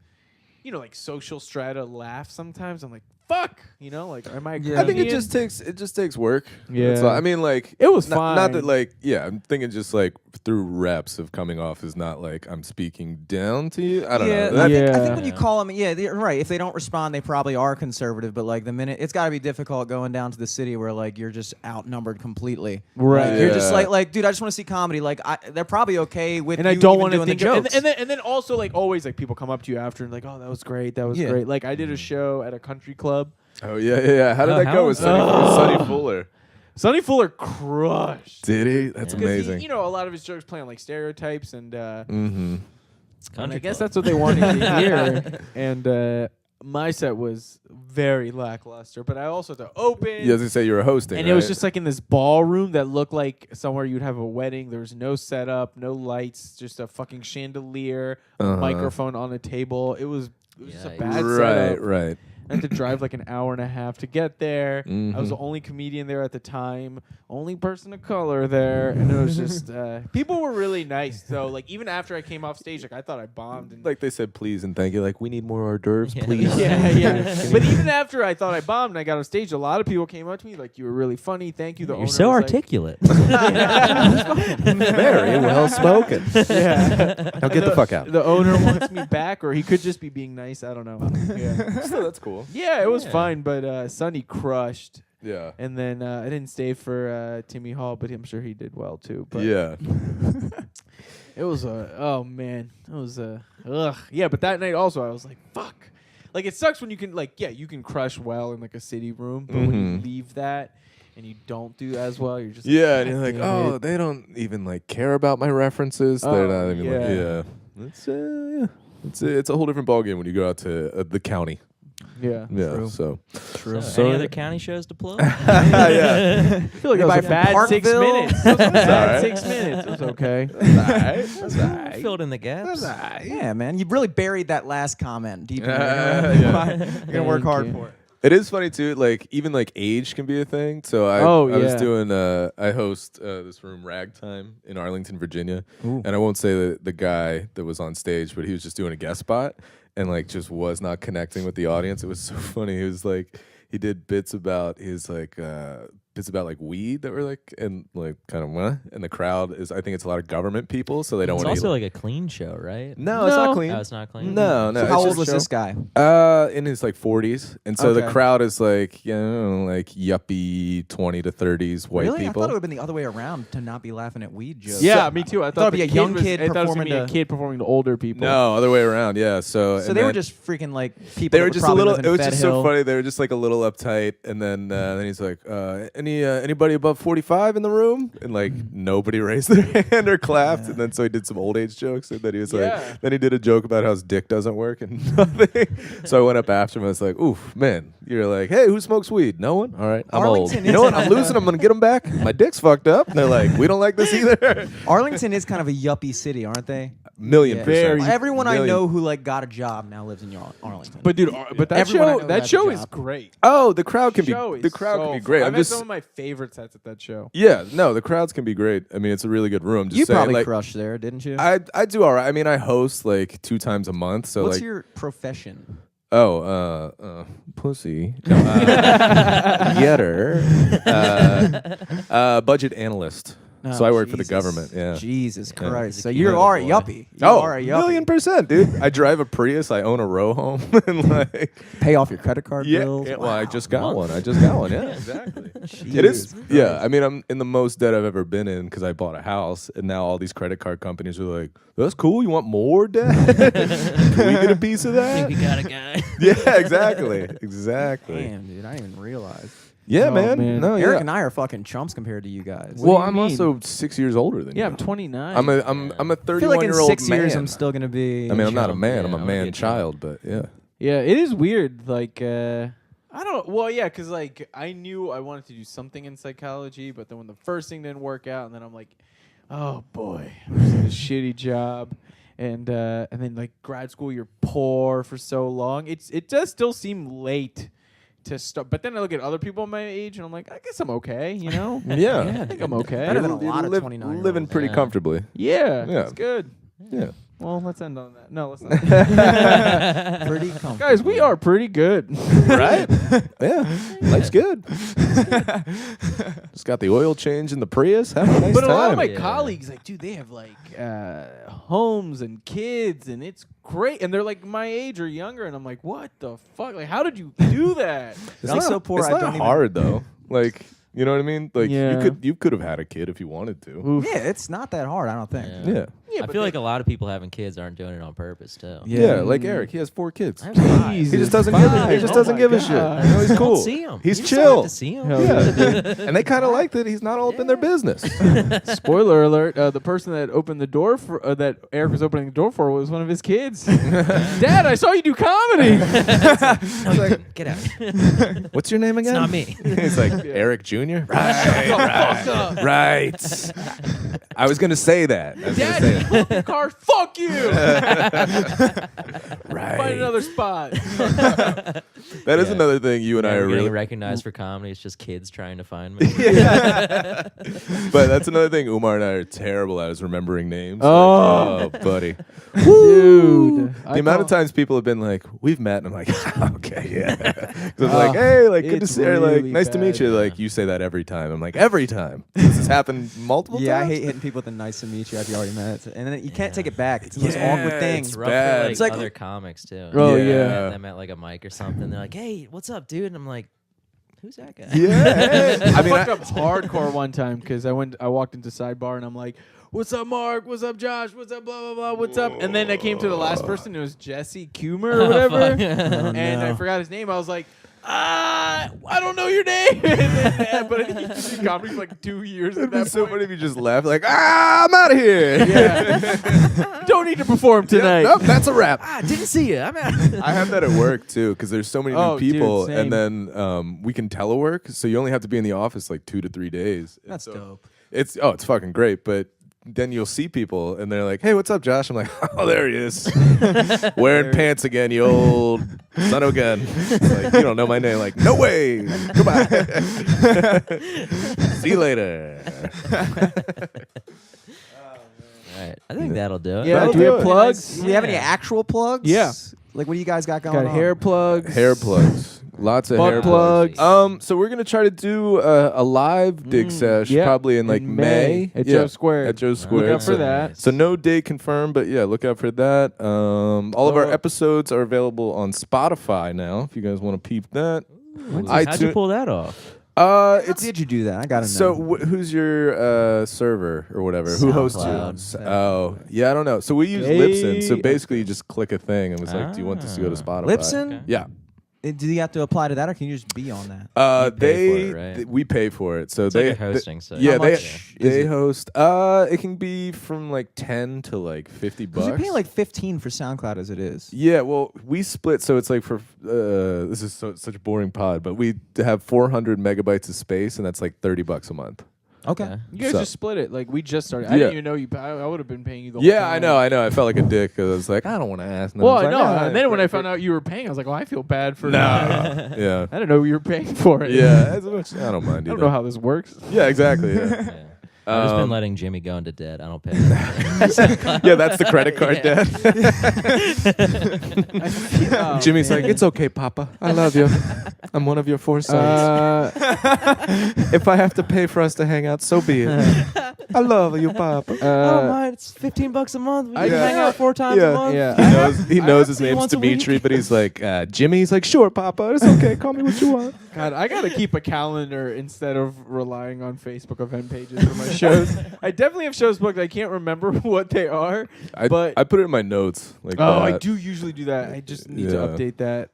like, social strata laugh sometimes. I'm like, fuck, like, am I a I think it comedian? just takes work. Yeah. That's all. I mean, like It was not fine. that like I'm thinking just like through reps of coming off is not like I'm speaking down to you. I don't know. I Yeah. think when you call them, they're right. If they don't respond, they probably are conservative. But like the minute, it's got to be difficult going down to the city where like you're just outnumbered completely. Right. Like, you're just Yeah. like, dude, I just want to see comedy. Like they're probably okay with and you I don't even want to doing the think of, jokes. and then also like always like people come up to you after and like, oh, that was great, Yeah. great. Like I did a show at a country club. Oh yeah. How did that how go with was Sonny Fuller? Sonny Fuller crushed. Did he? That's 'Cause amazing. he, a lot of his jokes play on like stereotypes, and Mm-hmm. It's and country I guess club. that's what they wanted to hear. And my set was very lackluster, but I also had to open. You have to say you were hosting, And it was right? just like in this ballroom that looked like somewhere you'd have a wedding. There was no setup, no lights, just a fucking chandelier, a Uh-huh. microphone on a table. It was just a Yikes. bad right, setup. right. I had to drive like an hour and a half to get there. Mm-hmm. I was the only comedian there at the time, only person of color there, and it was just people were really nice. So like even after I came off stage, like I thought I bombed. And Like they said, please and thank you. Like, we need more hors d'oeuvres, Yeah. please. yeah. But even after I thought I bombed and I got on stage, a lot of people came up to me like, "You were really funny. Thank you." The You're owner so was like- articulate. Very well spoken. Yeah. Now get the fuck out. The owner wants me back, or he could just be being nice. I don't know. Yeah, So that's cool. yeah, it was fine, but Sonny crushed. Yeah. And then I didn't stay for Timmy Hall, but I'm sure he did well too. But Yeah. it was oh man, it was ugh. Yeah, but that night also I was like, fuck. Like it sucks when you can you can crush well in like a city room, but when you leave that and you don't do as well, you're just Yeah, like, and you're like, "God damn oh, it." they don't even like care about my references. They're Oh, not even yeah. like, yeah. It's a whole different ballgame when you go out to the county. Yeah. Yeah, True. so So, any other county shows to plug? yeah, I feel like it was Anybody a from bad 6 Parkville? minutes. It was a bad alright. 6 minutes. It was okay. Filled in the gaps. Yeah, man, you really buried that last comment deep in Yeah. there. You're gonna work Thank hard you. for it. it is funny too. Like even like age can be a thing. So I was yeah. doing I host this room Ragtime in Arlington, Virginia, and I won't say the guy that was on stage, but he was just doing a guest spot and like just was not connecting with the audience. It was so funny. He was like he did bits about his like bits about like weed that were like and like kind of and the crowd is I think it's a lot of government people, so they don't It's want to also like a clean show, right? no, it's not clean. Oh, it's not clean? No, no. So it's how old just was show. this guy? In his like 40s, and so the Okay. crowd is like like yuppie 20 to 30s white Really? I people. thought it would have been the other way around to not be laughing at weed jokes. Yeah, me too. I thought it'd be a young kid I thought it was gonna performing be a to- kid performing to older people. No, other way around. Yeah, so So and they were then just freaking like people. they were that just a probably little. live in It was Fed just Hill. so funny. They were just like a little uptight, and then he's like, anybody above 45 in the room, and like nobody raised their hand or clapped, and then so he did some old age jokes, and then he was Yeah. like, then he did a joke about how his dick doesn't work and nothing. So I went up after him. I was like, oof, man, you're like, hey, who smokes weed? No one. All right, I'm old. Arlington You know is- what? I'm losing. I'm gonna get them back. My dick's fucked up. And they're like, we don't like this either. Arlington is kind of a yuppie city, aren't they? Million Yeah. percent. Everyone I Million. know who like got a job now lives in Arlington. But dude, but that Everyone I show know that has a show is job. great. Oh, the crowd can Show be is the crowd so can be great. fun. I'm I've had just some of my favorite sets at that show. yeah, no, the crowds can be great. I mean, it's a really good room. Just you saying, probably like, crushed there, didn't you? I do all right. I mean, I host like 2 times a month. So What's like, your profession? pussy, no, yetter, budget analyst. So I work for the Jesus. government. Yeah. Jesus Yeah. Christ. He's a So cute you little are a boy. yuppie. You Oh, are a yuppie. $1,000,000%, dude. I drive a Prius. I own a row home. And like, Pay off your credit card yeah, bills. yeah, well, I Wow. just got one. Yeah, exactly. It is. Yeah, I mean, I'm in the most debt I've ever been in because I bought a house, and now all these credit card companies are like, "That's cool. You want more debt? Can we get a piece of that?" We got a guy. Yeah, exactly. Damn, dude, I didn't even realize. Yeah, Oh, man. man. No, Eric yeah. and I are fucking chumps compared to you guys. What do Well, you I'm mean? also 6 years older than you. Yeah, I'm 29. I'm a I feel 31 like in year old 6 man. years I'm still gonna be. I mean, I'm not a chump. man. Yeah, I'm a I wanna be man a child, but yeah. Yeah, it is weird. Like, I don't. Well, yeah, because like I knew I wanted to do something in psychology, but then when the first thing didn't work out, and then I'm like, oh boy, I'm just in a shitty job, and then like grad school, you're poor for so long. It does still seem late to start, but then I look at other people my age, and I'm like, I guess I'm okay. You know? Yeah. I think I'm okay. Better than a You're lot of liv- 29-year-olds. living pretty Yeah. comfortably. Yeah, Yeah. it's good. Yeah. Well, let's end on that. No, let's not. pretty comfortable. Guys, we are pretty good. Right? Yeah. Life's good. Just got the oil change in the Prius. Have a nice But a time. lot of my Yeah. colleagues, like, dude, they have like homes and kids, and it's great. And they're like my age or younger, and I'm like, what the fuck? Like, how did you do that? It's I'm not, so poor, It's I not don't even- hard though. Like, you know what I mean? Like Yeah. you could have had a kid if you wanted to. Oof. Yeah, it's not that hard. I don't think. Yeah. Yeah, I but feel they- like a lot of people having kids aren't doing it on purpose too. Yeah, like Eric, he has 4 kids. I have 5. He just doesn't give a, he just Oh doesn't my give a God. shit. You know, he's cool. Don't see him. He's You just don't have chill. to see him. Hell Yeah. And they kind of like that he's not all up in their business. Spoiler alert: the person that opened the door for that Eric was opening the door for was one of his kids. Dad, I saw you do comedy. No, get out. What's your name again? It's not me. He's like Eric Jr. Right. I was gonna say that. I was gonna say Dad, you pull up your car, fuck you. Right. Find another spot. That is another thing you and I Never are getting really. recognized for comedy. It's just kids trying to find me. But that's another thing Umar and I are terrible at is remembering names. Oh. Like, buddy. Dude. The amount of times people have been like, we've met, and I'm like, okay, yeah. 'Cause I'm like, hey, like, good to it's see you. Like, really nice to meet bad. you. Like, you say that every time. I'm like, every time. This has happened multiple Yeah, I times. hate hitting people with the nice to meet you after you already met. And then you can't take it back. It's the most awkward thing. It's rough bad. for like, It's like- other comics too. Oh, You yeah. met them at like a mic or something. They're like, "Hey, what's up, dude?" And I'm like, "Who's that guy?" Yeah. I fucked up hardcore one time because I walked into Sidebar and I'm like, "What's up, Mark? What's up, Josh? What's up, blah blah blah? What's up?" And then I came to the last person. It was Jesse Cumer or whatever, and I forgot his name. I was like, I don't know your name. But I think he's been doing comedy for like 2 years It'd at be that so point. funny if you just left, like, I'm out of here. Yeah. Don't need to perform tonight. Nope, that's a wrap. Didn't see you. I'm out. I have that at work too, because there's so many new Oh, dude, people, same. and then we can telework, so you only have to be in the office like 2 to 3 days. And That's so dope. It's fucking great, but then you'll see people, and they're like, "Hey, what's up, Josh?" I'm like, "Oh, there he is, wearing pants again, you old son of a gun." Like, you don't know my name? Like, no way. Goodbye. See you later. All right, I think that'll do it. Yeah, That'll do we do have it. plugs? Do we have any Yeah. actual plugs? Yeah. Like, what do you guys got going Got on? hair plugs. Hair plugs. Lots of Butt hair plugs. plugs. So we're gonna try to do a live dig sesh yeah. probably in like In May at Yeah, Joe Square. At Joe Look Square. out for that. So no date confirmed, but yeah, look out for that. All of our Oh. episodes are available on Spotify now. If you guys want to peep that, How'd you pull that off? How it's did you do that? I gotta know. so who's your server or whatever? Who hosts you? SoundCloud. Oh, yeah, I don't know. So we use Libsyn. So basically, you just click a thing and was like, "Do you want this to go to Spotify?" Libsyn? Okay. Yeah. Do you have to apply to that, or can you just be on that? You pay for it, right? we pay for it. So It's they like a hosting site. Yeah, How they much they is it? host. It can be from like 10 to like $50. Because you're paying like 15 for SoundCloud as it is. Yeah, well, we split, so it's like for this is such a boring pod, but we have 400 megabytes of space, and that's like $30 a month. Okay. Okay. You guys So- just split it. Like we just started. I Yeah. didn't even know you. I would have been paying you the whole Yeah, time. I know. I felt like a dick because I was like, I don't want to ask. And then Well, was I like, know. "Ah, And then when I great, found out you were paying, I was like, "Oh, I feel bad for." great." No, yeah, I didn't know you were paying for it. yeah. I don't mind. I don't know how this works. Yeah, exactly. Yeah. Yeah. I've just been Um, letting Jimmy go into debt. I don't pay. Yeah, that's the credit card debt. Oh, Jimmy's man. like, it's okay, Papa. I love you. I'm one of your 4 sons. If I have to pay for us to hang out, so be it. I love you, Papa. mind. It's $15 a month. We I- can hang out 4 times Yeah. a month. Yeah. He knows his see you name's once a week. Dimitri, but he's like, Jimmy. He's like, sure, Papa. It's okay. Call me what you want. God, I gotta keep a calendar instead of relying on Facebook event pages for my shows. I definitely have shows booked. I can't remember what they are. But- I put it in my notes. Like, Oh, I that. do usually do that. I just need to Yeah. update that.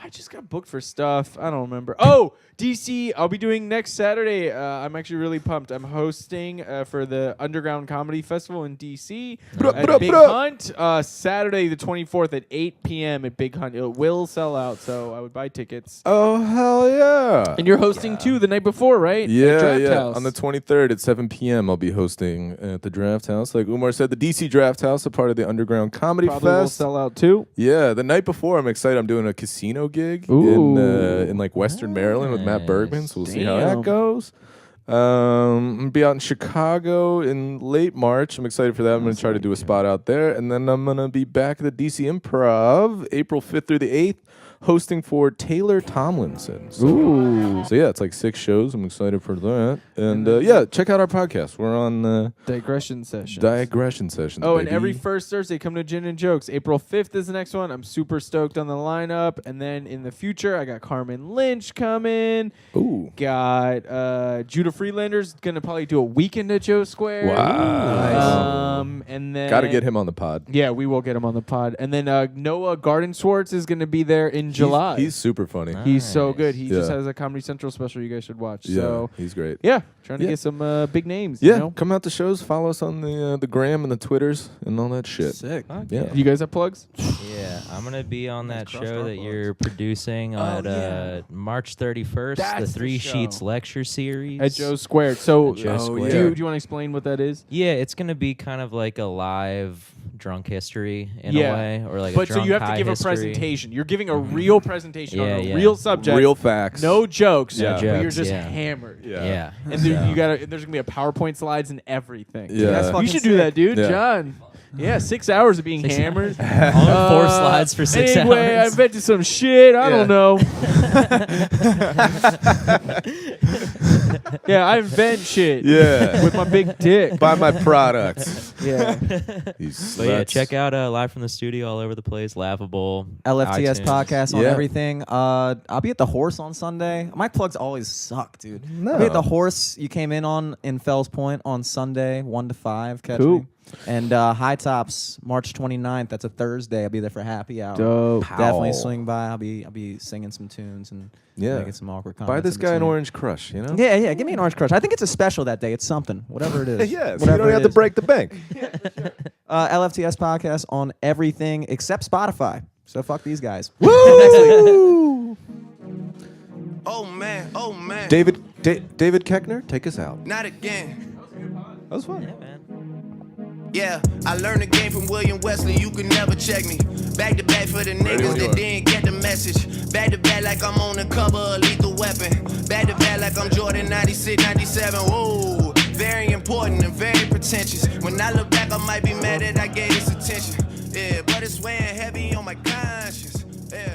I just got booked for stuff. I don't remember. Oh, DC. I'll be doing next Saturday. I'm actually really pumped. I'm hosting for the Underground Comedy Festival in DC Bruh, at bruh, Big bruh. Hunt. Saturday the 24th at 8 p.m. at Big Hunt. It will sell out, so I would buy tickets. Oh, hell yeah. And you're hosting too the night before, right? At Yeah, Draft yeah. House. On the 23rd at 7 p.m., I'll be hosting at the Draft House. Like Umar said, the DC Draft House, a part of the Underground Comedy Probably will Fest. sell out too. Yeah, the night before, I'm excited. I'm doing a casino gig Ooh. in like Western Maryland with Matt Nice. Bergman. So we'll see how Damn. that goes. I'm gonna be out in Chicago in late March. I'm excited for that. I'm gonna try to do a spot out there, and then I'm gonna be back at the DC Improv April 5th through the 8th, hosting for Taylor Tomlinson. So, Ooh. so yeah, it's like 6 shows. I'm excited for that. And yeah, check out our podcast. We're on Digression session. Digression Sessions. Oh, and baby. every first Thursday, come to Gin and Jokes. April 5th is the next one. I'm super stoked on the lineup. And then in the future, I got Carmen Lynch coming. Ooh. Got Judah Freelander's going to probably do a weekend at Joe Square. Wow. And then Got to get him on the pod. Yeah, we will get him on the pod. And then Noah Garden Schwartz is going to be there in in July. He's super funny. He's so Nice. good. He just Yeah. has a Comedy Central special you guys should watch. Yeah, So he's great. yeah, trying to Yeah. get some big names. Yeah, You know? come out to shows. Follow us on the gram and the Twitters and all that shit. Sick. Yeah. You guys have plugs? Yeah, I'm gonna be on that crushed show our that plugs. you're producing on yeah. March 31st, That's the the 3 show. Sheets lecture series At Joe's Squared. So At Joe's do Square. you want to explain what that is? Yeah, it's gonna be kind of like a live drunk history in Yeah. a way, or like. But a so you drunk have to high give a history. presentation. You're giving a real presentation Yeah, on a yeah. real subject. Real facts. No jokes. No But you're jokes, just yeah. hammered. Yeah. And there, you gotta. There's gonna be a PowerPoint slides and everything. Yeah. That's You fucking should do that, dude. Yeah. John. Yeah, 6 hours of being 6 hammered. Only 4 slides for 6 anyway, I hours. invented some shit. I don't know. Yeah, I invent shit. Yeah. With my big dick. Buy my products. Yeah. You But yeah, sluts. check out Live from the Studio all over the place, Laughable, LFTS iTunes. podcast on Yeah. everything. I'll be at the Horse on Sunday. My plugs always suck, dude. No. I'll be at the Horse you came in on in Fells Point on Sunday, 1 to 5. Catch Cool. me. And High Tops, March 29th. That's a Thursday. I'll be there for happy hour. Dope. Definitely Pow. swing by. I'll be singing some tunes and Yeah. making some awkward comments. Buy this in guy an between. Orange Crush, you know? Yeah. Give me an Orange Crush. I think it's a special that day. It's something. Whatever it is. Yeah, so you Whatever don't it have to is. break the bank. LFTS podcast on everything except Spotify. So fuck these guys. Woo! Oh man, David Keckner, take us out. not again. That was fun. Yeah, man. Yeah, I learned the game from William Wesley, you can never check me. Back to back for the niggas that didn't get the message. Back to back like I'm on the cover of Lethal Weapon. Back to back like I'm Jordan 96, 97. Whoa, very important and very pretentious. When I look back, I might be mad that I gave this attention. Yeah, but it's weighing heavy on my conscience. Yeah.